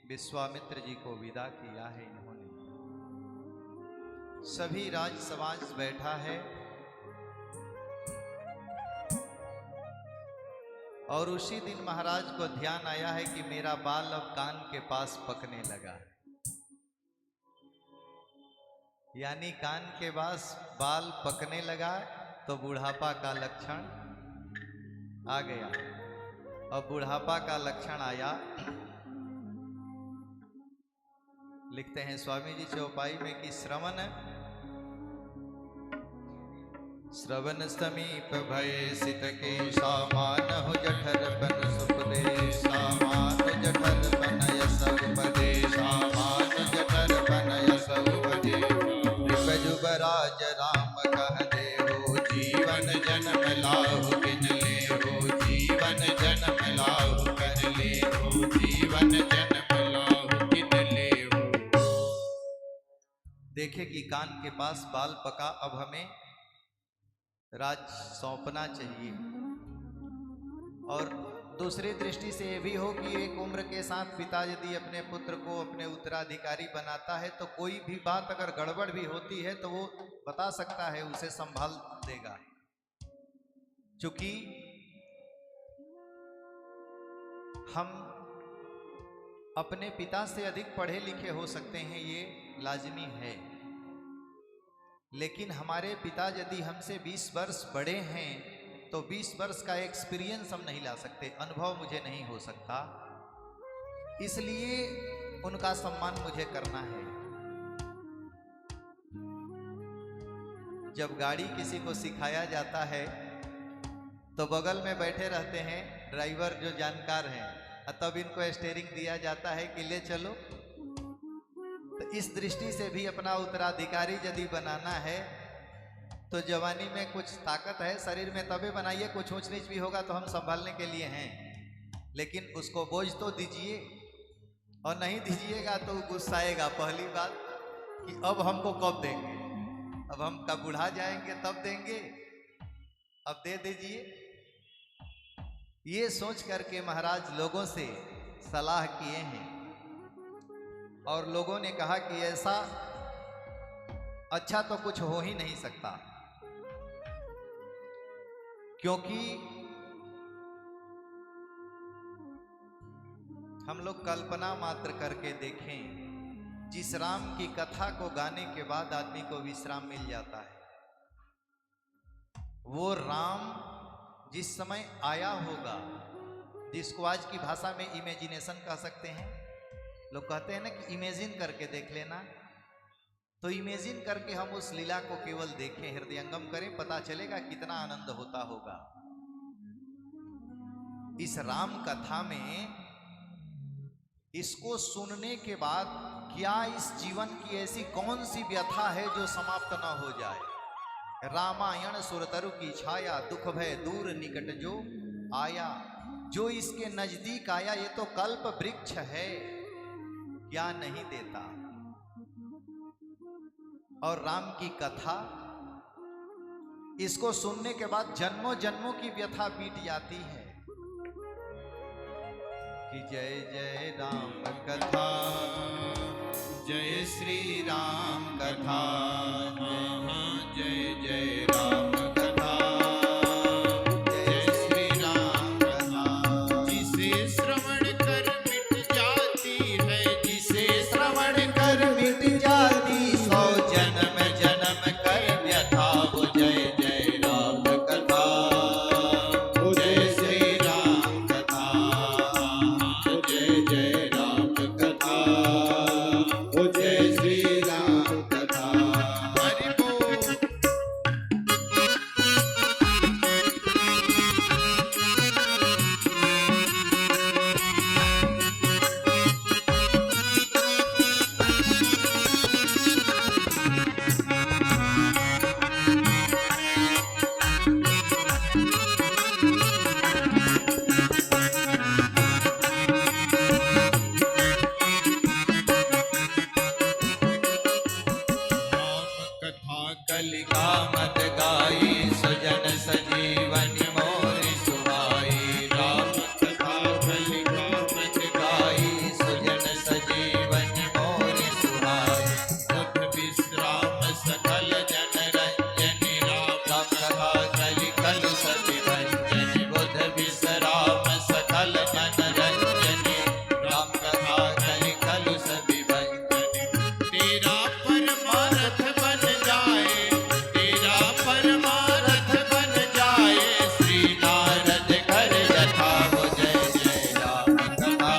विश्वामित्र जी को विदा किया है इन्होंने। सभी राज समाज बैठा है और उसी दिन महाराज को ध्यान आया है कि मेरा बाल अब कान के पास पकने लगा, यानी कान के पास बाल पकने लगा तो बुढ़ापा का लक्षण आ गया। अब बुढ़ापा का लक्षण आया, लिखते हैं स्वामी जी चौपाई में कि श्रवण समीप भय सित के सामान हो जठर बन सुख दे, सामान जठर बन यसव पदे, सामान जठर बन यसव पदे। जुबराज राम कह दे हो जीवन जन्म लाहु किन ले हो, जीवन जन्म लाहु कर ले हो, जीवन जन्म लाहु किन ले हो। देखे कि कान के पास बाल पका, अब हमें राज सौंपना चाहिए। और दूसरी दृष्टि से ये भी हो कि एक उम्र के साथ पिता यदि अपने पुत्र को अपने उत्तराधिकारी बनाता है तो कोई भी बात अगर गड़बड़ भी होती है तो वो बता सकता है, उसे संभाल देगा। क्योंकि हम अपने पिता से अधिक पढ़े लिखे हो सकते हैं, ये लाजमी है, लेकिन हमारे पिता यदि हमसे 20 वर्ष बड़े हैं तो 20 वर्ष का एक्सपीरियंस हम नहीं ला सकते, अनुभव मुझे नहीं हो सकता, इसलिए उनका सम्मान मुझे करना है। जब गाड़ी किसी को सिखाया जाता है तो बगल में बैठे रहते हैं ड्राइवर जो जानकार हैं, तब इनको स्टीयरिंग दिया जाता है कि ले चलो। तो इस दृष्टि से भी अपना उत्तराधिकारी यदि बनाना है तो जवानी में कुछ ताकत है शरीर में तबे बनाइए, कुछ ऊंच नीच भी होगा तो हम संभालने के लिए हैं, लेकिन उसको बोझ तो दीजिए, और नहीं दीजिएगा तो गुस्साएगा। पहली बात कि अब हमको कब देंगे, अब हम कब बुढ़ा जाएंगे तब देंगे, अब दे दीजिए। ये सोच करके महाराज लोगों से सलाह किए हैं और लोगों ने कहा कि ऐसा अच्छा तो कुछ हो ही नहीं सकता, क्योंकि हम लोग कल्पना मात्र करके देखें, जिस राम की कथा को गाने के बाद आदमी को विश्राम मिल जाता है, वो राम जिस समय आया होगा, जिसको आज की भाषा में इमेजिनेशन कह सकते हैं, लोग कहते हैं ना कि इमेजिन करके देख लेना, तो इमेजिन करके हम उस लीला को केवल देखें, हृदयंगम करें, पता चलेगा कितना आनंद होता होगा। इस राम कथा में इसको सुनने के बाद क्या इस जीवन की ऐसी कौन सी व्यथा है जो समाप्त न हो जाए। रामायण सुरतरु की छाया, दुख भय दूर निकट जो आया, जो इसके नजदीक आया ये तो कल्प वृक्ष है, क्या नहीं देता। और राम की कथा इसको सुनने के बाद जन्मों जन्मों की व्यथा बीत जाती है कि जय जय राम कथा, जय श्री राम कथा, जय जय राम कथा, जय श्री राम कथा। जिसे श्रवण कर मिट जाती है, जिसे श्रवण कर मिट जाती, सौ जन्म जन्म कर व्यथा, वो जय जय राम कथा, जय श्री राम कथा, जय जय राम कथा, जय श्री राम कथा। हरि बोल। कलिका मत गाई, सुजन सजीवन मोरि सुहाई। राम कथा कलिका मत गाई, सुजन सजीवन मोरि सुहाई। बुध विश्राम सकल जन रंजनी, राम कथा कलिकल सति भंजनी, बुध विश्राम सकल जन रंजनी, राम कथा कलिकल सति भंजनी। तेरा परमार्थ बन जाए, तेरा परमार्थ बन जाए, श्री नारद कर यथा, हो जय जय राम कथा,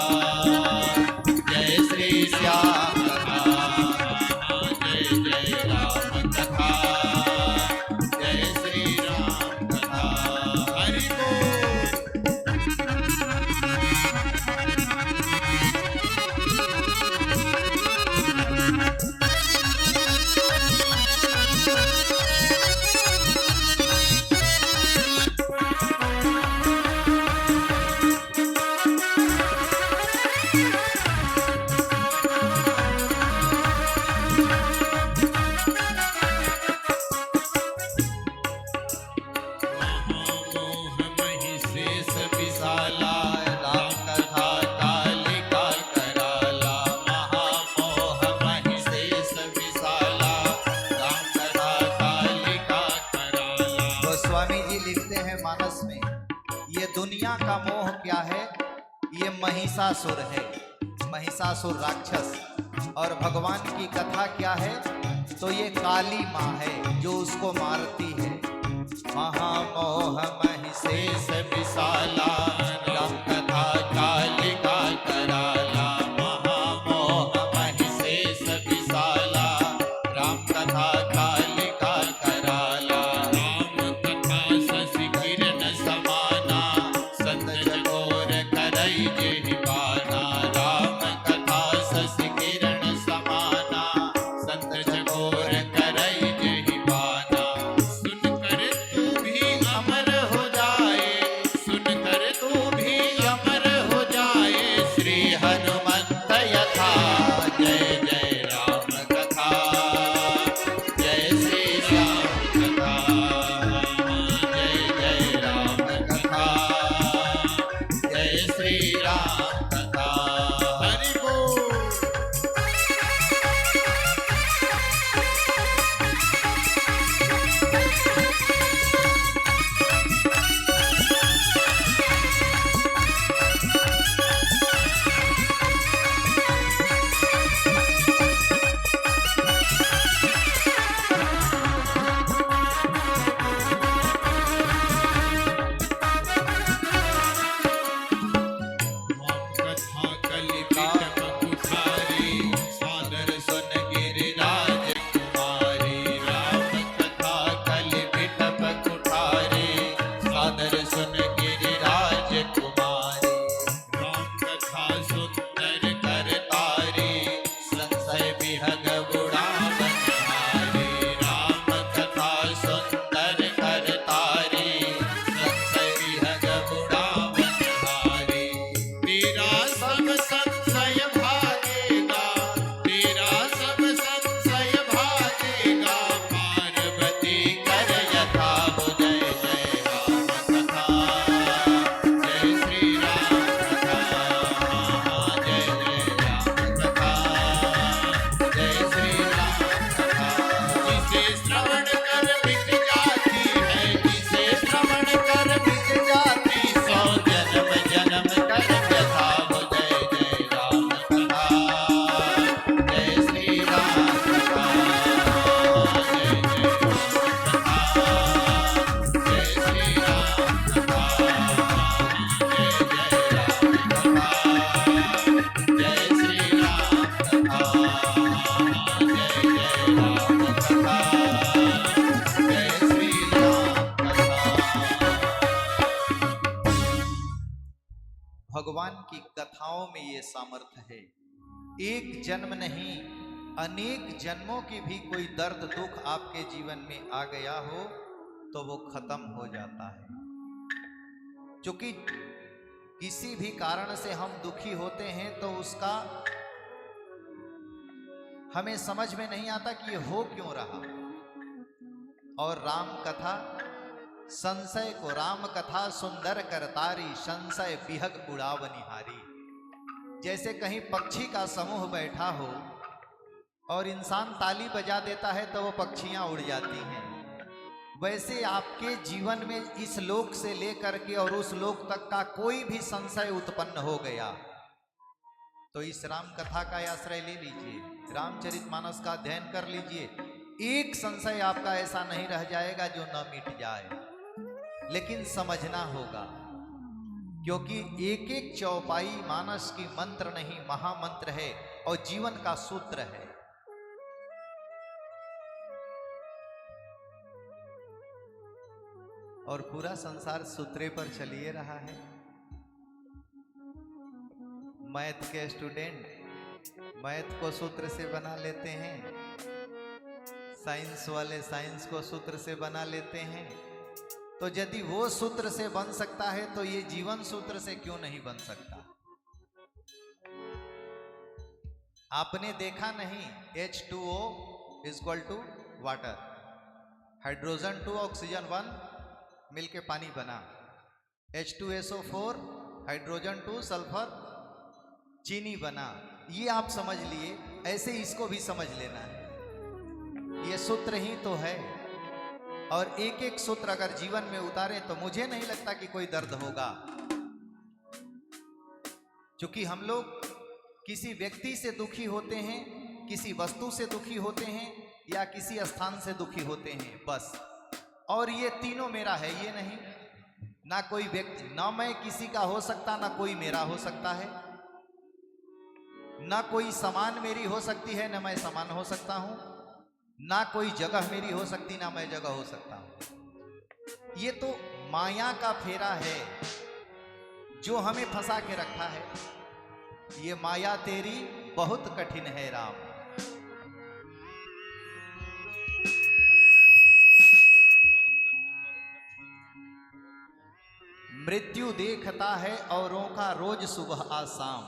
जय श्री श्याम कथा, जय जय राम कथा, जय श्री राम कथा। हरि बोल। महामोह महिषेष विशाला, राम कथा कालिका कराला। महामोह महिषेष विशाला, राम कथा कालिका कराला। गोस्वामी जी लिखते हैं मानस में, ये दुनिया का मोह क्या है, ये महिषासुर है, महिषासुर राक्षस। और भगवान की कथा क्या है, तो ये काली माँ है जो उसको मारती है। महामोह महिषेष विशाला, राम कथा कालिका कराला। महामोह महिषेष विशाला, राम कथा कालिका कराला। भगवान की कथाओं में ये सामर्थ्य है। एक जन्म नहीं, अनेक जन्मों की भी कोई दर्द दुख आपके जीवन में आ गया हो तो वो खत्म हो जाता है। क्योंकि किसी भी कारण से हम दुखी होते हैं तो उसका हमें समझ में नहीं आता कि ये हो क्यों रहा। और राम कथा संशय को, राम कथा सुंदर करतारी, संशय बिहग उड़ावनिहारी। जैसे कहीं पक्षी का समूह बैठा हो और इंसान ताली बजा देता है तो वो पक्षियां उड़ जाती हैं, वैसे आपके जीवन में इस लोक से लेकर के और उस लोक तक का कोई भी संशय उत्पन्न हो गया तो इस राम कथा का आश्रय ले लीजिए, रामचरितमानस का अध्ययन कर लीजिए। एक संशय आपका ऐसा नहीं रह जाएगा जो न मिट जाए। लेकिन समझना होगा, क्योंकि एक एक चौपाई मानस की मंत्र नहीं, महामंत्र है और जीवन का सूत्र है। और पूरा संसार सूत्रे पर चलिए रहा है। मैथ के स्टूडेंट मैथ को सूत्र से बना लेते हैं, साइंस वाले साइंस को सूत्र से बना लेते हैं। तो यदि वो सूत्र से बन सकता है तो ये जीवन सूत्र से क्यों नहीं बन सकता? आपने देखा नहीं, H2O equal to water, hydrogen 2 oxygen 1 मिलके पानी बना, H2SO4 हाइड्रोजन 2 सल्फर चीनी बना। ये आप समझ लिए, ऐसे इसको भी समझ लेना है, ये सूत्र ही तो है। और एक एक सूत्र अगर जीवन में उतारे तो मुझे नहीं लगता कि कोई दर्द होगा। क्योंकि हम लोग किसी व्यक्ति से दुखी होते हैं, किसी वस्तु से दुखी होते हैं या किसी स्थान से दुखी होते हैं, बस। और ये तीनों मेरा है ये नहीं, ना कोई व्यक्ति, ना मैं किसी का हो सकता, ना कोई मेरा हो सकता है, ना कोई समान मेरी हो सकती है, ना मैं समान हो सकता हूं, ना कोई जगह मेरी हो सकती, ना मैं जगह हो सकता हूं। ये तो माया का फेरा है जो हमें फंसा के रखा है। ये माया तेरी बहुत कठिन है राम। मृत्यु देखता है औरों का रोज सुबह आ शाम।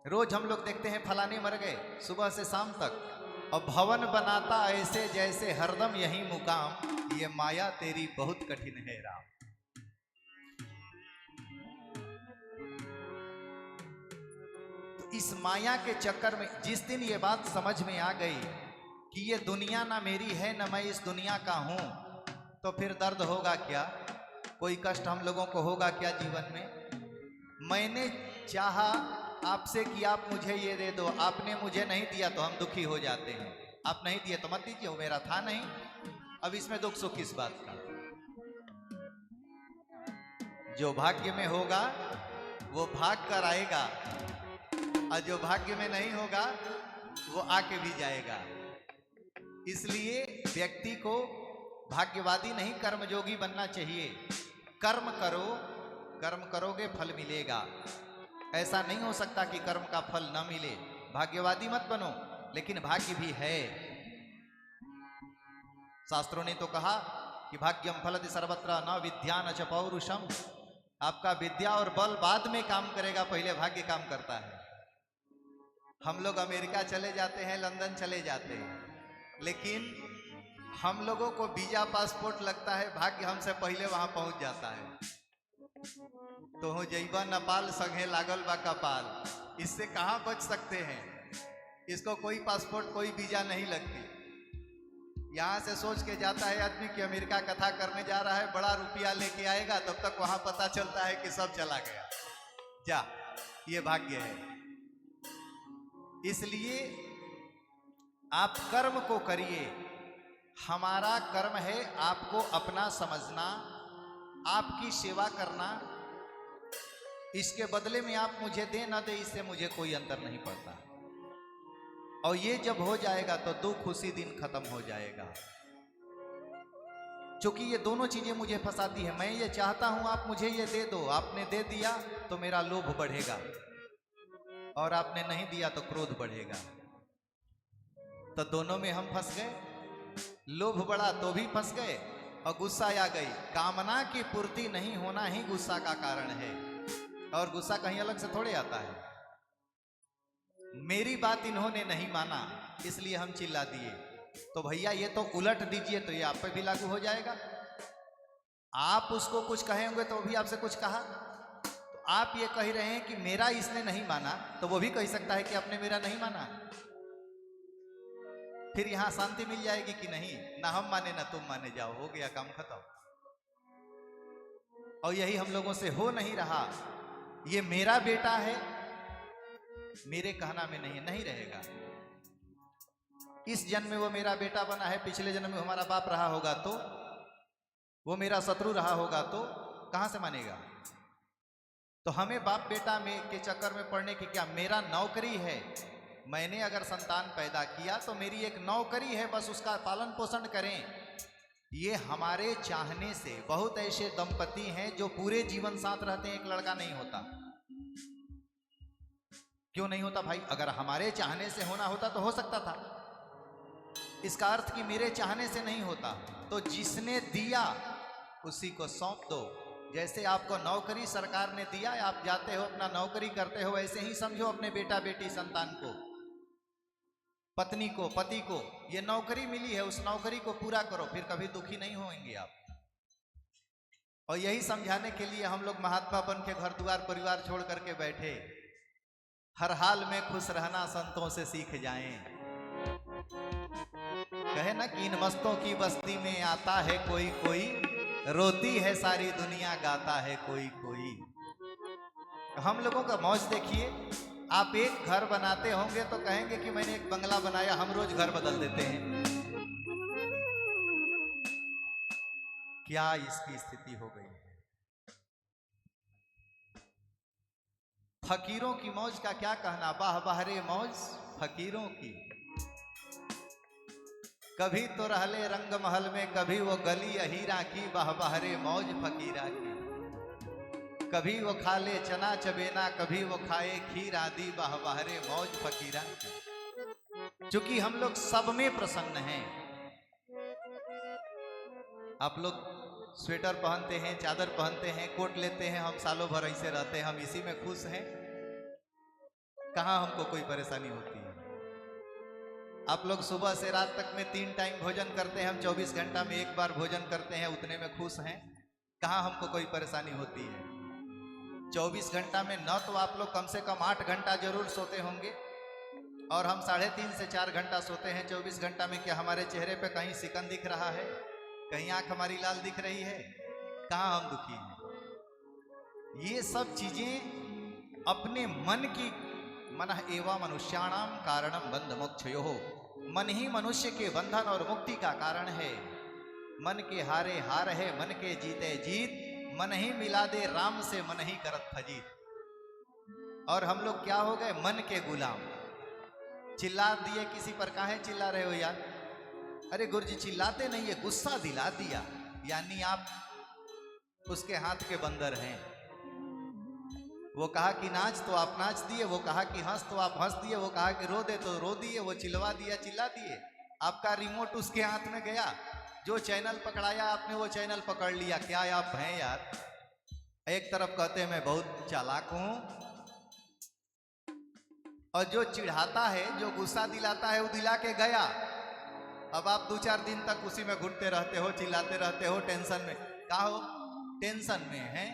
रोज हम लोग देखते हैं फलाने मर गए सुबह से शाम तक, और भवन बनाता ऐसे जैसे हरदम यही मुकाम। ये माया तेरी बहुत कठिन है राम। तो इस माया के चक्कर में जिस दिन ये बात समझ में आ गई कि ये दुनिया ना मेरी है ना मैं इस दुनिया का हूं, तो फिर दर्द होगा क्या, कोई कष्ट हम लोगों को होगा क्या जीवन में। मैंने चाहा आपसे कि आप मुझे ये दे दो, आपने मुझे नहीं दिया तो हम दुखी हो जाते हैं। आप नहीं दिए तो मत दीजिए, वो मेरा था नहीं, अब इसमें दुख सुख किस बात का। जो भाग्य में होगा वो भाग कर आएगा, और जो भाग्य में नहीं होगा वो आके भी जाएगा। इसलिए व्यक्ति को भाग्यवादी नहीं कर्मयोगी बनना चाहिए। कर्म करो, कर्म करोगे फल मिलेगा। ऐसा नहीं हो सकता कि कर्म का फल न मिले। भाग्यवादी मत बनो, लेकिन भाग्य भी है। शास्त्रों ने तो कहा कि भाग्यम फलति सर्वत्र न विद्या न च पौरुषम। आपका विद्या और बल बाद में काम करेगा, पहले भाग्य काम करता है। हम लोग अमेरिका चले जाते हैं, लंदन चले जाते हैं, लेकिन हम लोगों को वीजा पासपोर्ट लगता है, भाग्य हमसे पहले वहां पहुंच जाता है। तो हो जइबा नेपाल संगे लागल बा कपाल। इससे कहां बच सकते हैं? इसको कोई पासपोर्ट कोई वीजा नहीं लगती। यहां से सोच के जाता है आदमी कि अमेरिका कथा करने जा रहा है, बड़ा रुपया लेके आएगा, तब तक वहां पता चलता है कि सब चला गया। जा, ये भाग्य है। इसलिए आप कर्म को करिए। हमारा कर्म है आपको अपना समझना, आपकी सेवा करना। इसके बदले में आप मुझे दे ना दे, इससे मुझे कोई अंतर नहीं पड़ता। और ये जब हो जाएगा तो दुख उसी दिन खत्म हो जाएगा। क्योंकि ये दोनों चीजें मुझे फंसाती है। मैं ये चाहता हूं आप मुझे ये दे दो, आपने दे दिया तो मेरा लोभ बढ़ेगा, और आपने नहीं दिया तो क्रोध बढ़ेगा। तो दोनों में हम फंस गए। लोभ बढ़ा तो भी फंस गए और गुस्सा आ गई। कामना की पूर्ति नहीं होना ही गुस्सा का कारण है, और गुस्सा कहीं अलग से थोड़े आता है। मेरी बात इन्होंने नहीं माना इसलिए हम चिल्ला दिए, तो भैया ये तो उलट दीजिए तो ये आप पे भी लागू हो जाएगा। आप उसको कुछ कहे होंगे तो भी आपसे कुछ कहा, तो आप ये कह रहे हैं कि मेरा इसने नहीं माना, तो वो भी कह सकता है कि आपने मेरा नहीं माना। फिर यहां शांति मिल जाएगी कि नहीं? ना हम माने ना तुम माने, जाओ हो गया काम खत्म। और यही हम लोगों से हो नहीं रहा। ये मेरा बेटा है, मेरे कहना में नहीं रहेगा। इस जन्म में वो मेरा बेटा बना है, पिछले जन्म में हमारा बाप रहा होगा तो, वो मेरा शत्रु रहा होगा तो कहां से मानेगा? तो हमें बाप बेटा में के चक्कर में पड़ने की क्या? मेरा नौकरी है, मैंने अगर संतान पैदा किया तो मेरी एक नौकरी है, बस उसका पालन पोषण करें। ये हमारे चाहने से, बहुत ऐसे दंपति हैं जो पूरे जीवन साथ रहते हैं, एक लड़का नहीं होता। क्यों नहीं होता भाई? अगर हमारे चाहने से होना होता तो हो सकता था। इसका अर्थ कि मेरे चाहने से नहीं होता। तो जिसने दिया उसी को सौंप दो। जैसे आपको नौकरी सरकार ने दिया, आप जाते हो अपना नौकरी करते हो, ऐसे ही समझो अपने बेटा बेटी संतान को, पत्नी को, पति को ये नौकरी मिली है, उस नौकरी को पूरा करो, फिर कभी दुखी नहीं होंगे आप। और यही समझाने के लिए हम लोग महात्मा बन के घर द्वार परिवार छोड़ करके बैठे। हर हाल में खुश रहना संतों से सीख जाएं। कहे ना कि इन मस्तों की बस्ती में आता है कोई कोई, रोती है सारी दुनिया गाता है कोई कोई। हम लोगों का मौज देखिए। आप एक घर बनाते होंगे तो कहेंगे कि मैंने एक बंगला बनाया, हम रोज घर बदल देते हैं। क्या इसकी स्थिति हो गई? फकीरों की मौज का क्या कहना, वाह वाह रे मौज फकीरों की। कभी तो रहले रंग महल में, कभी वो गली अहीरा की, वाह वाह रे मौज फकीरा की। कभी वो खा ले चना चबेना, कभी वो खाए खीर आदि, वाह वाह रे मौज फकीरा की। चूंकि हम लोग सब में प्रसन्न हैं। आप लोग स्वेटर पहनते हैं, चादर पहनते हैं, कोट लेते हैं, हम सालों भर ऐसे रहते हैं, हम इसी में खुश हैं। कहाँ हमको कोई परेशानी होती है? आप लोग सुबह से रात तक में 3 टाइम भोजन करते हैं, हम 24 घंटा में एक बार भोजन करते हैं, उतने में खुश हैं। कहाँ हमको कोई परेशानी होती है? 24 घंटा में न तो आप लोग कम से कम 8 घंटा जरूर सोते होंगे, और हम 3.5 से 4 घंटा सोते हैं 24 घंटा में। क्या हमारे चेहरे पे कहीं सिकन दिख रहा है? कहीं आंख हमारी लाल दिख रही है? कहाँ हम दुखी हैं? ये सब चीजें अपने मन की, मन एवं मनुष्याणाम कारणम बंध मोक्षयोः। मन ही मनुष्य के बंधन और मुक्ति का कारण है। मन के हारे हार है, मन के जीते जीत, मन ही मिला दे राम से, मन ही करत फजीत। और हम लोग क्या हो गए? मन के गुलाम। चिल्ला दिए किसी पर, काहे चिल्ला रहे हो यार? अरे गुरुजी चिल्लाते नहीं है, गुस्सा दिला दिया, यानी आप उसके हाथ के बंदर हैं। वो कहा कि नाच तो आप नाच दिए, वो कहा कि हंस तो आप हंस दिए, वो कहा कि रो दे तो रो दिए, वो चिल्ला दिया चिल्ला दिए। आपका रिमोट उसके हाथ में गया, जो चैनल पकड़ाया आपने वो चैनल पकड़ लिया। क्या आप हैं यार? एक तरफ कहते हैं मैं बहुत चालाक हूं, और जो चिढ़ाता है, जो गुस्सा दिलाता है, वो दिला के गया। अब आप 2-4 दिन तक उसी में घुटते रहते हो, चिल्लाते रहते हो, टेंशन में। क्या हो? टेंशन में है।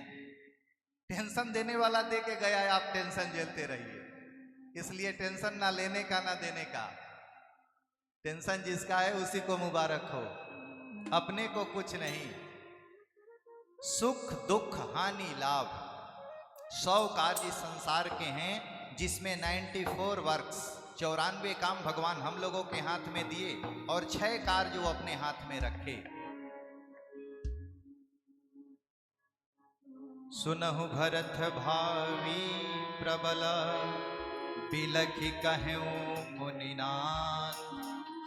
टेंशन देने वाला दे के गया है, आप टेंशन झेलते रहिए। इसलिए टेंशन ना लेने का ना देने का। टेंशन जिसका है उसी को मुबारक हो, अपने को कुछ नहीं। सुख दुख हानि लाभ 100 कार्य संसार के हैं, जिसमें 94 वर्क्स 94 काम भगवान हम लोगों के हाथ में दिए, और 6 कार्य जो अपने हाथ में रखे। सुनहु भरत भावी प्रबल, बिलखि कहूं मुनिनाथ।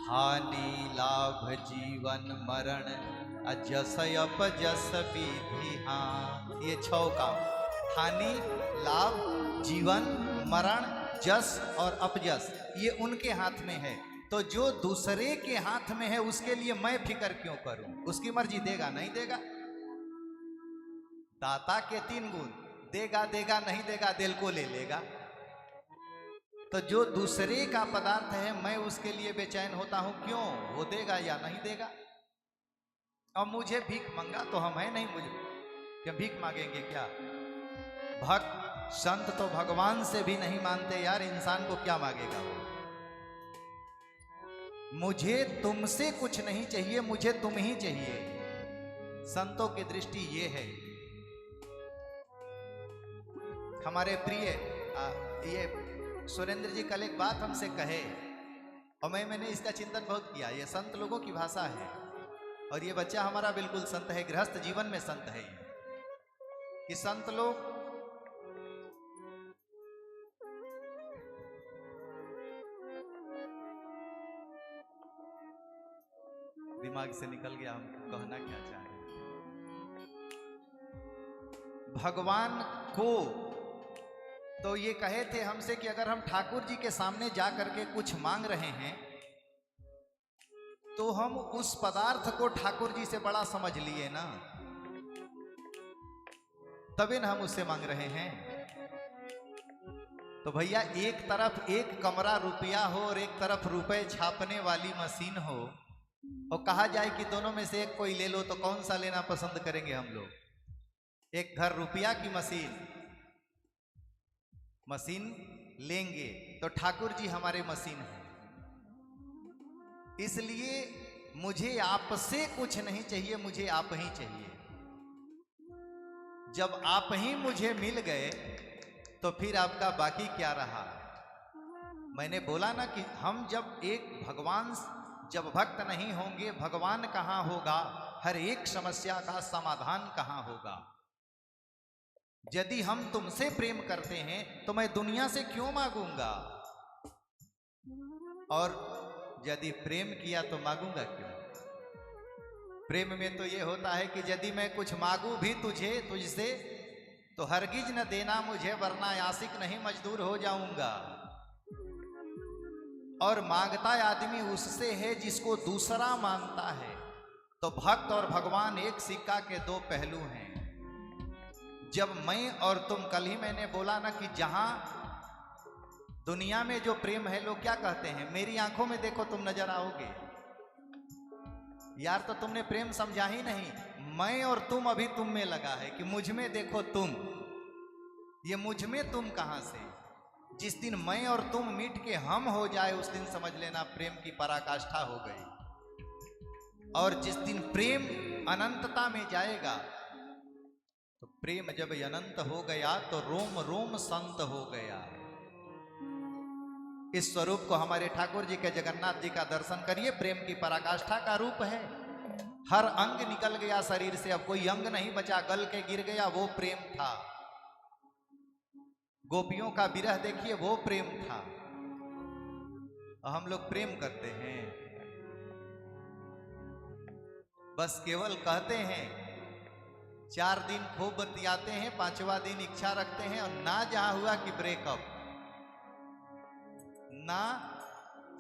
हानि लाभ जीवन मरण अजस अपजस विधि हाँ, ये 6 काम, हानि, लाभ, जीवन, मरण, जस और अपजस, ये उनके हाथ में है। तो जो दूसरे के हाथ में है उसके लिए मैं फिक्र क्यों करूं? उसकी मर्जी, देगा नहीं देगा। दाता के 3 गुण, देगा देगा, नहीं देगा दिल को ले लेगा। तो जो दूसरे का पदार्थ है मैं उसके लिए बेचैन होता हूं, क्यों? वो देगा या नहीं देगा। अब मुझे भीख मांगा तो हम है नहीं, मुझे क्या भीख मांगेंगे क्या? भक्त संत तो भगवान से भी नहीं मानते यार, इंसान को क्या मांगेगा वो? मुझे तुमसे कुछ नहीं चाहिए, मुझे तुम ही चाहिए। संतों की दृष्टि ये है। हमारे प्रिय ये सुरेंद्र जी कल एक बात हमसे कहे और मैंने इसका चिंतन बहुत किया। ये संत लोगों की भाषा है और ये बच्चा हमारा बिल्कुल संत है, गृहस्थ जीवन में संत है ये, कि संत लोग दिमाग से निकल गया, हम कहना क्या चाहे। भगवान को तो ये कहे थे हमसे कि अगर हम ठाकुर जी के सामने जा करके कुछ मांग रहे हैं तो हम उस पदार्थ को ठाकुर जी से बड़ा समझ लिए ना, तभी न हम उससे मांग रहे हैं। तो भैया एक तरफ एक कमरा रुपया हो और एक तरफ रुपए छापने वाली मशीन हो और कहा जाए कि दोनों में से एक कोई ले लो, तो कौन सा लेना पसंद करेंगे हम लोग? एक घर रुपया की मशीन लेंगे तो ठाकुर जी हमारे मशीन हैं। इसलिए मुझे आपसे कुछ नहीं चाहिए, मुझे आप ही चाहिए। जब आप ही मुझे मिल गए तो फिर आपका बाकी क्या रहा? मैंने बोला ना कि हम जब भक्त नहीं होंगे भगवान कहाँ होगा? हर एक समस्या का समाधान कहाँ होगा? यदि हम तुमसे प्रेम करते हैं तो मैं दुनिया से क्यों मांगूंगा? और यदि प्रेम किया तो मांगूंगा क्यों? प्रेम में तो ये होता है कि यदि मैं कुछ मांगू भी तुझसे तो हरगिज न देना मुझे, वरना आशिक नहीं मजदूर हो जाऊंगा। और मांगता आदमी उससे है जिसको दूसरा मांगता है। तो भक्त और भगवान एक सिक्का के 2 पहलू हैं। जब मैं और तुम, कल ही मैंने बोला ना कि जहां दुनिया में जो प्रेम है, लोग क्या कहते हैं? मेरी आंखों में देखो तुम नजर आओगे। यार तो तुमने प्रेम समझा ही नहीं। मैं और तुम अभी तुम में लगा है कि मुझ में देखो तुम। ये मुझ में तुम कहां से? जिस दिन मैं और तुम मिट के हम हो जाए उस दिन समझ लेना प्रेम की पराकाष्ठा हो गई। और जिस दिन प्रेम अनंतता में जाएगा, तो प्रेम जब अनंत हो गया तो रोम रोम संत हो गया। इस स्वरूप को हमारे ठाकुर जी के जगन्नाथ जी का दर्शन करिए। प्रेम की पराकाष्ठा का रूप है। हर अंग निकल गया शरीर से, अब कोई अंग नहीं बचा, गल के गिर गया, वो प्रेम था। गोपियों का विरह देखिए, वो प्रेम था। हम लोग प्रेम करते हैं, बस केवल कहते हैं, 4 दिन खूब बतियाते हैं, 5वां दिन इच्छा रखते हैं, और ना जहां हुआ कि ब्रेकअप, ना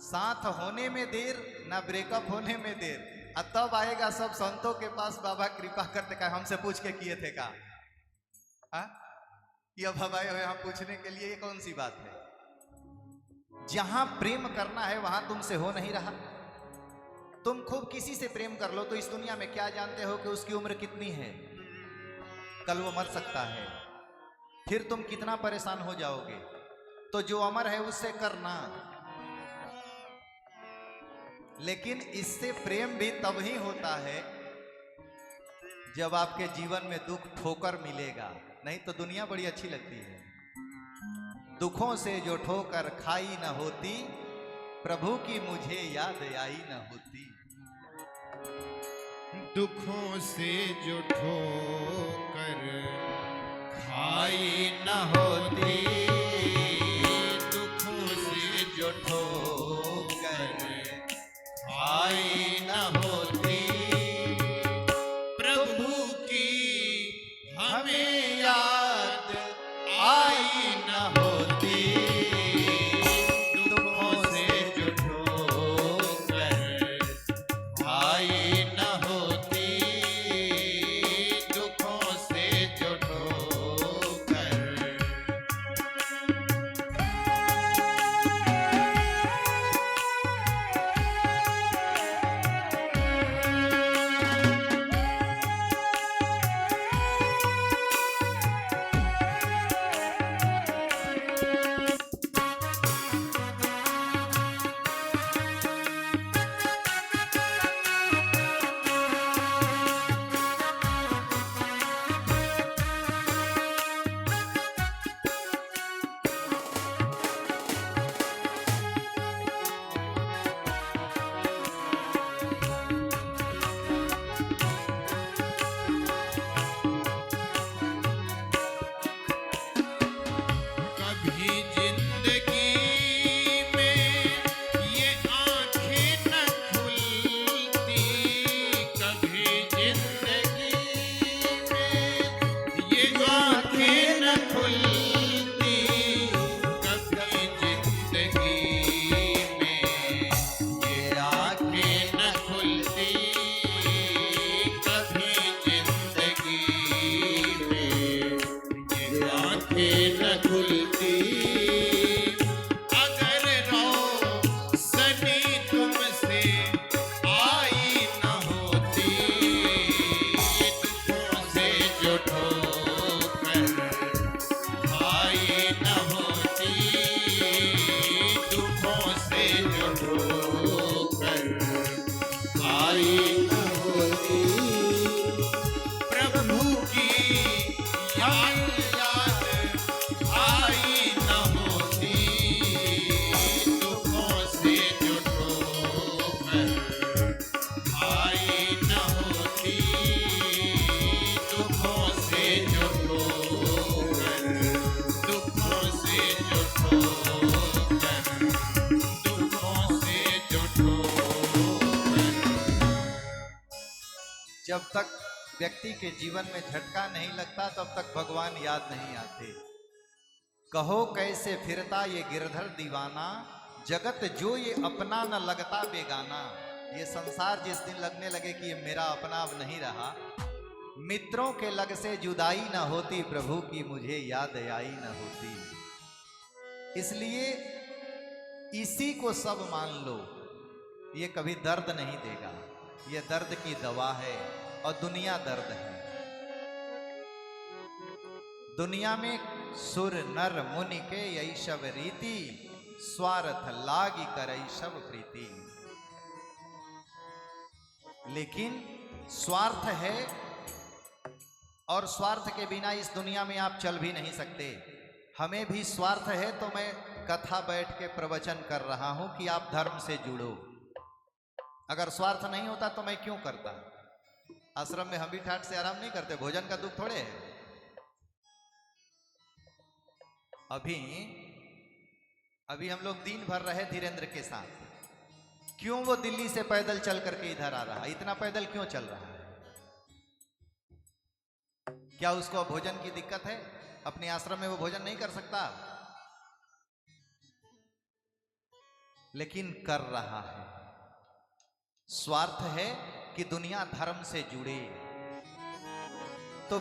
साथ होने में देर, ना ब्रेकअप होने में देर। अब तब आएगा सब संतों के पास, बाबा कृपा करते का हमसे पूछ के किए थे का? कि अब हम आए हुए हम पूछने के लिए, ये कौन सी बात है? जहां प्रेम करना है वहां तुमसे हो नहीं रहा। तुम खूब किसी से प्रेम कर लो तो इस दुनिया में क्या जानते हो कि उसकी उम्र कितनी है? कल वो मर सकता है, फिर तुम कितना परेशान हो जाओगे। तो जो अमर है उससे करना। लेकिन इससे प्रेम भी तब ही होता है जब आपके जीवन में दुख ठोकर मिलेगा, नहीं तो दुनिया बड़ी अच्छी लगती है। दुखों से जो ठोकर खाई न होती, प्रभु की मुझे याद आई न होती। दुखों से जो ठोकर खाई न होती, दुखों से जो ठोकर खाई न होती, जब तक व्यक्ति के जीवन में झटका नहीं लगता तब तक भगवान याद नहीं आते। कहो कैसे फिरता ये गिरधर दीवाना, जगत जो ये अपना न लगता बेगाना। ये संसार जिस दिन लगने लगे कि ये मेरा अपना अब नहीं रहा, मित्रों के लग से जुदाई न होती, प्रभु की मुझे याद आई न होती। इसलिए इसी को सब मान लो, ये कभी दर्द नहीं देगा, ये दर्द की दवा है और दुनिया दर्द है। दुनिया में सुर नर मुनि के यही शब रीति, स्वार्थ लागी करई सब प्रीति। लेकिन स्वार्थ है और स्वार्थ के बिना इस दुनिया में आप चल भी नहीं सकते। हमें भी स्वार्थ है तो मैं कथा बैठ के प्रवचन कर रहा हूं कि आप धर्म से जुड़ो। अगर स्वार्थ नहीं होता तो मैं क्यों करता? आश्रम में हम भी ठाट से आराम नहीं करते, भोजन का दुख थोड़े है। अभी हम लोग दिन भर रहे धीरेन्द्र के साथ, क्यों वो दिल्ली से पैदल चल करके इधर आ रहा है? इतना पैदल क्यों चल रहा है? क्या उसको भोजन की दिक्कत है? अपने आश्रम में वो भोजन नहीं कर सकता, लेकिन कर रहा है। स्वार्थ है कि दुनिया धर्म से जुड़े, तो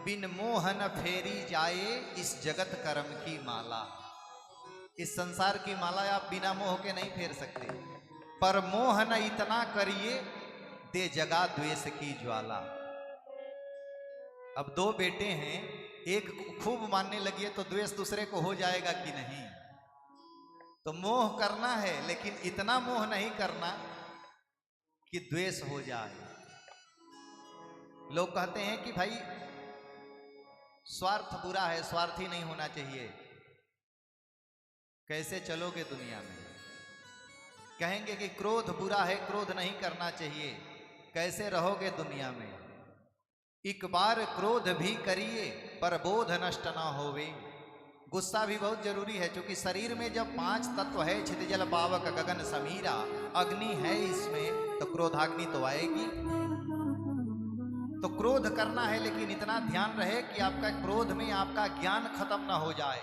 बिन मोहन फेरी जाए इस जगत कर्म की माला। इस संसार की माला आप बिना मोह के नहीं फेर सकते। पर मोह न इतना करिए, दे जगा द्वेष की ज्वाला। अब दो बेटे हैं, एक खूब मानने लगी है तो द्वेष दूसरे को हो जाएगा कि नहीं? तो मोह करना है, लेकिन इतना मोह नहीं करना कि द्वेष हो जाए। लोग कहते हैं कि भाई स्वार्थ बुरा है, स्वार्थी नहीं होना चाहिए। कैसे चलोगे दुनिया में? कहेंगे कि क्रोध बुरा है, क्रोध नहीं करना चाहिए। कैसे रहोगे दुनिया में? एक बार क्रोध भी करिए पर बोध नष्ट ना होवे। गुस्सा भी बहुत जरूरी है, क्योंकि शरीर में जब 5 तत्व है, क्षितिजल पावक गगन समीरा, अग्नि है इसमें, तो क्रोधाग्नि तो आएगी। तो क्रोध करना है, लेकिन इतना ध्यान रहे कि आपका क्रोध में आपका ज्ञान खत्म ना हो जाए।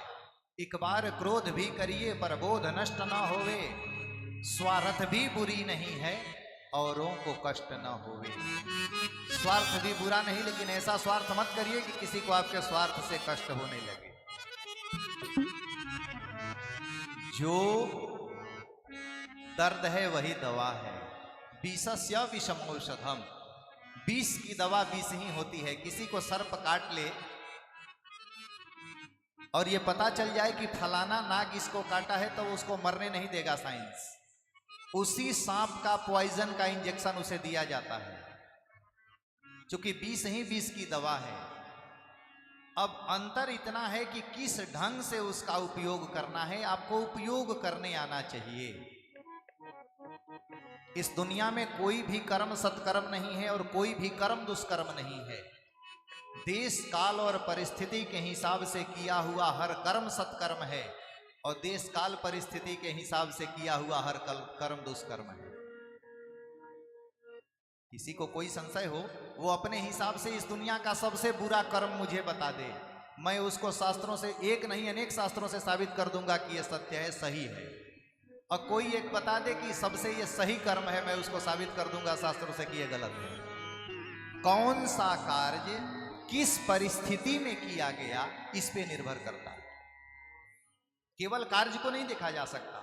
एक बार क्रोध भी करिए पर बोध नष्ट ना होवे। स्वार्थ भी बुरी नहीं है, औरों को कष्ट ना होवे। स्वार्थ भी बुरा नहीं, लेकिन ऐसा स्वार्थ मत करिए कि किसी को आपके स्वार्थ से कष्ट होने लगे। जो दर्द है वही दवा है। विषस्य विषमौषधम। विष की दवा विष ही होती है। किसी को सर्प काट ले और ये पता चल जाए कि फलाना नाग इसको काटा है, तो उसको मरने नहीं देगा साइंस। उसी सांप का पॉइजन का इंजेक्शन उसे दिया जाता है, क्योंकि विष ही विष की दवा है। अब अंतर इतना है कि किस ढंग से उसका उपयोग करना है, आपको उपयोग करने आना चाहिए। इस दुनिया में कोई भी कर्म सत्कर्म नहीं है और कोई भी कर्म दुष्कर्म नहीं है। देश काल और परिस्थिति के हिसाब से किया हुआ हर कर्म सत्कर्म है, और देश काल परिस्थिति के हिसाब से किया हुआ हर कर्म दुष्कर्म है। किसी को कोई संशय हो, वो अपने हिसाब से इस दुनिया का सबसे बुरा कर्म मुझे बता दे, मैं उसको शास्त्रों से एक नहीं अनेक शास्त्रों से साबित कर दूंगा कि यह सत्य है, सही है। और कोई एक बता दे कि सबसे ये सही कर्म है, मैं उसको साबित कर दूंगा शास्त्रों से कि यह गलत है। कौन सा कार्य किस परिस्थिति में किया गया, इस पे निर्भर करता है। केवल कार्य को नहीं देखा जा सकता।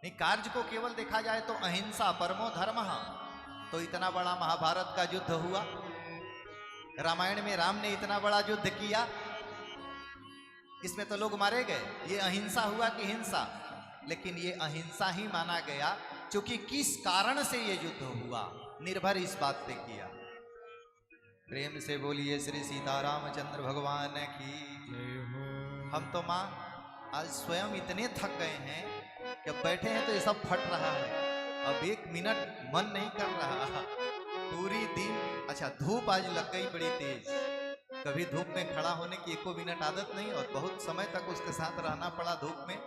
नहीं, कार्य को केवल देखा जाए तो अहिंसा परमो धर्मः, तो इतना बड़ा महाभारत का युद्ध हुआ। रामायण में राम ने इतना बड़ा युद्ध किया, इसमें तो लोग मारे गए। ये अहिंसा हुआ कि हिंसा? लेकिन ये अहिंसा ही माना गया, क्योंकि किस कारण से ये युद्ध हुआ निर्भर इस बात पे किया। प्रेम से बोलिए श्री सीतारामचंद्र भगवान की जय हो। हम तो माँ आज स्वयं इतने थक गए हैं कि बैठे हैं तो ये सब फट रहा है। अब 1 मिनट मन नहीं कर रहा पूरी दिन। अच्छा, धूप आज लग गई बड़ी तेज। कभी धूप में खड़ा होने की 1 मिनट आदत नहीं, और बहुत समय तक उसके साथ रहना पड़ा धूप में।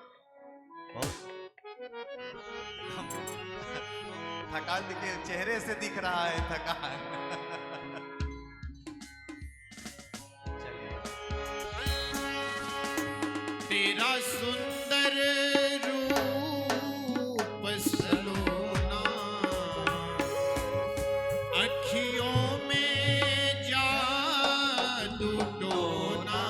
बहुत थकान दिखे, चेहरे से दिख रहा है थकान। तेरा सुंदर रूप सलोना, अखियों में जादू टोना,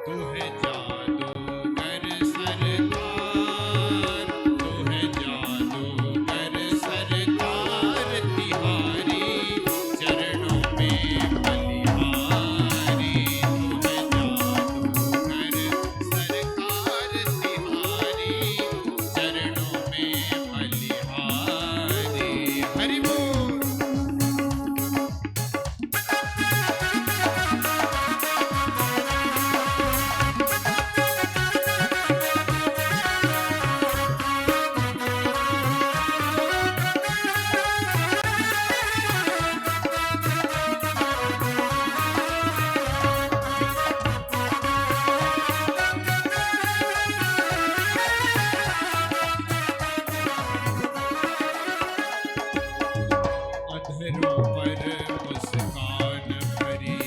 तू है जादूगर सरकार, तू है जादूगर सरकार, तिहारी चरणों में बलिहारी, तू है जादूगर सरकार, तिहारी चरणों में बलिहारी। हरि बोल। अधरों पर मुस्कान भरी,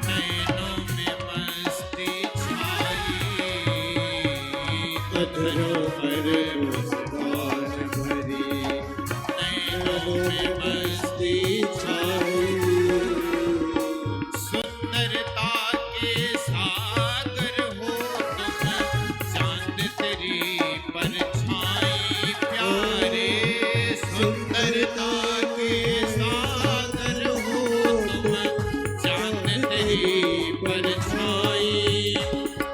नैनों में मस्ती छाई, अधरों पर मुस्कान भरी, नैनों में मस्ती छाई, सुंदरता के सागर हो तुम, चांद तेरी परछाई प्यारे, सुंदरता के सागर हो तुम, चांद तेरी परछाई,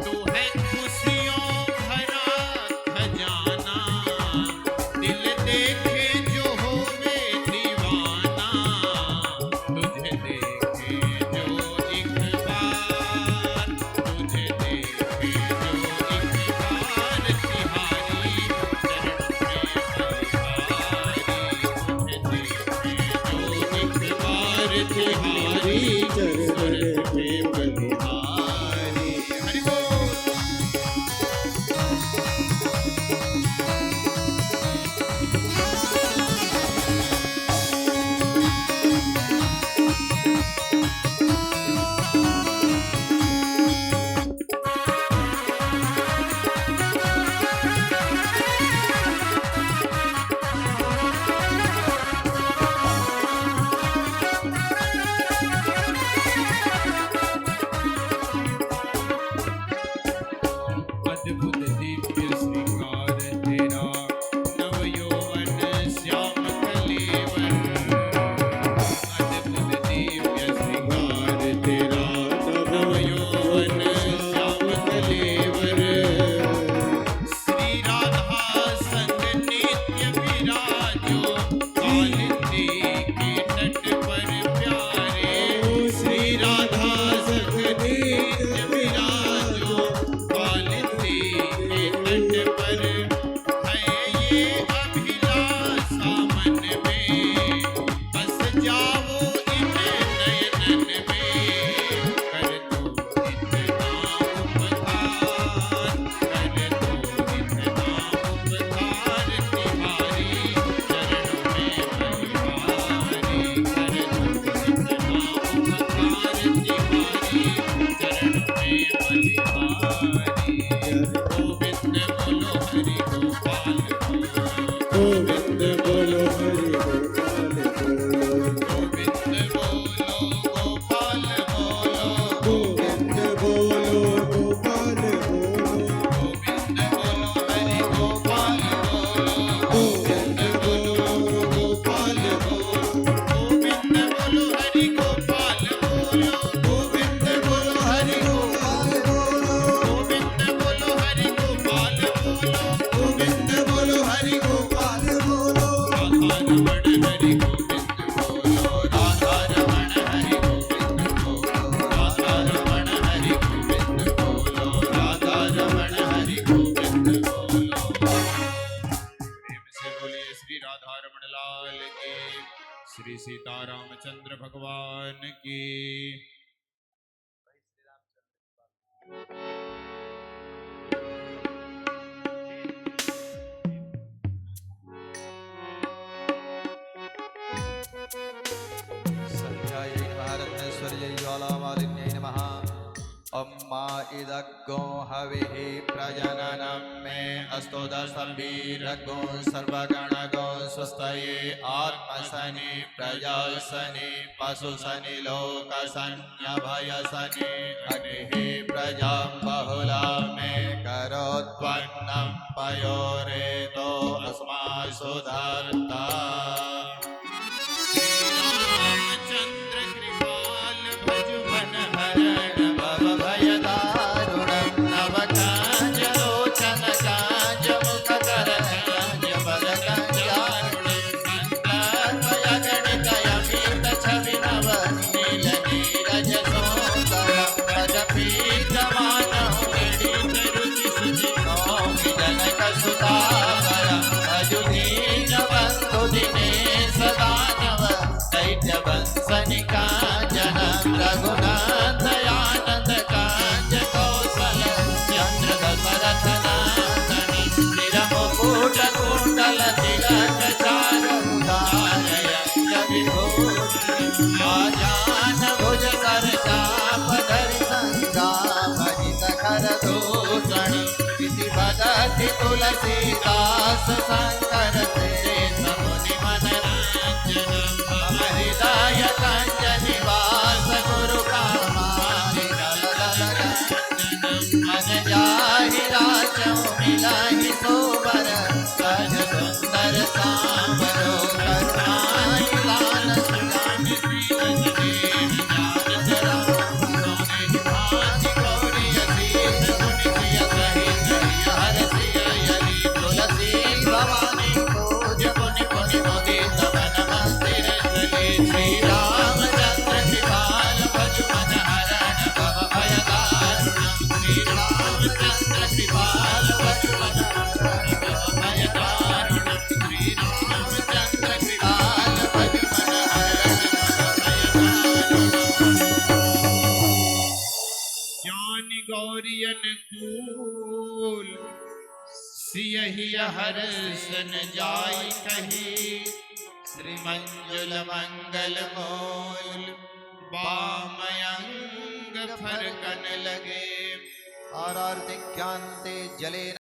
तू है खुशियों भरा खजाना, दिल देखे जो होवे दीवाना, तुझे देखे जो एक बार, तुझे देखे जो एक बार, तिहारी चरणों में बलिहारी, तुझे देखे जो एक बार, तिहारी चरणों में बलिहारी। हरि बोल। अद्भुत दिव्य श्रृंगार तेरा, नव यौवन श्याम कलेवर, अद्भुत दिव्य श्रृंगार तेरा, नव यौवन श्याम कलेवर, श्री राधा संग नित्य विराजो, कालिंदी के तट पर प्यारे, श्री राधा संग नित्य विराजो, कालिंदी के तट पर, है ये अभिलाषा मन में, बस जाओ इन नयनन में, कर दो इतना उपकार, कर दो इतना उपकार, तिहारी चरणों में बलिहारी, कर दो इतना उपकार, तिहारी चरणों में बलिहारी। गोविंद बोलो हरि गोपाल बोलो, गोविंद बोलो हरि गोपाल बोलो, गोविंद बोलो गोपाल बोलो, गोविंद बोलो गोपाल बोलो, गोविंद बोलो हरि गोपाल बोलो, गोविंद बोलो गोपाल बोलो, गोविंद बोलो हरि गोपाल बोलो, गोविंद बोलो हरि गोपाल बोलो, गोविंद बोलो हरि गोपाल बोलो, गोविंद बोलो हरि गोपाल बोलो, राधा रमण हरि गोविंद बोलो, राधा रमण हरि गोविंद बोलो, राधा रमण हरि गोविंद बोलो, राधा रमण हरि गोविंद बोलो। प्रेम से बोलिए श्री राधा रमण लाल की, श्री सीतारामचंद्र भगवान की। अम्मा इदग्गो हविः प्रजननं मे अस्तु दशभिरग्गो सर्वगणगो स्वस्तये आत्मसनि प्रजासनि पशुसनि लोकसन्यभयसनि अग्निः प्रजां बहुला मे करोत्पन्नं पयोरेतो अस्मासु धर्ता रामचंद्र कृपाल भज मन हरण भव भय दारुणं नव काज लोचन काज मुख कर काज बल कंजारुणं गणित अमित छवि नव नील नीरज सोदर पद पीत मानव गणित रुचि सुचि नौमि जनक सुतावर भजु दीन बंधु दिनेश दानव दैत्य वंशनि कांचन रघुनाथ आनंद कांच कौशल चंद्र दशरथ नंदन निरमुकुट कुंडल तिलक चारु धारय विभूषण आजान भुज कर चाप धरि संगाभरित कर दूषण इति भगति तुलसीदास शंकर से समुनि मनरंजन हृदय कंजनि वास गुरु कामानि मन जाहि राचौ मिलाहि सोबर सज सुंदर सांवरो करुणानि लाल सुजानि श्रीरज देव ज्ञान जरा सोनि भाति गौरी असीस मुनि प्रिय सहित हर सिय यलि तुलसी भवानी पूज पुनि पुनि मुदित मन मंदिर चले श्री रामचंद्र कृपाल भज मन हरण भव भय दारुणं श्री रामचंद्र कृपाल भज मन हरण भव भय दारुणं श्री रामचंद्र कृपाल भज मन हरण भव भय दारुणं ज्ञानी गौरियन कूल सियहि हर्षन जाय कही श्री मंजुल मंगल मूल वामयंग फरकन लगे आरार्तिक्यांते जले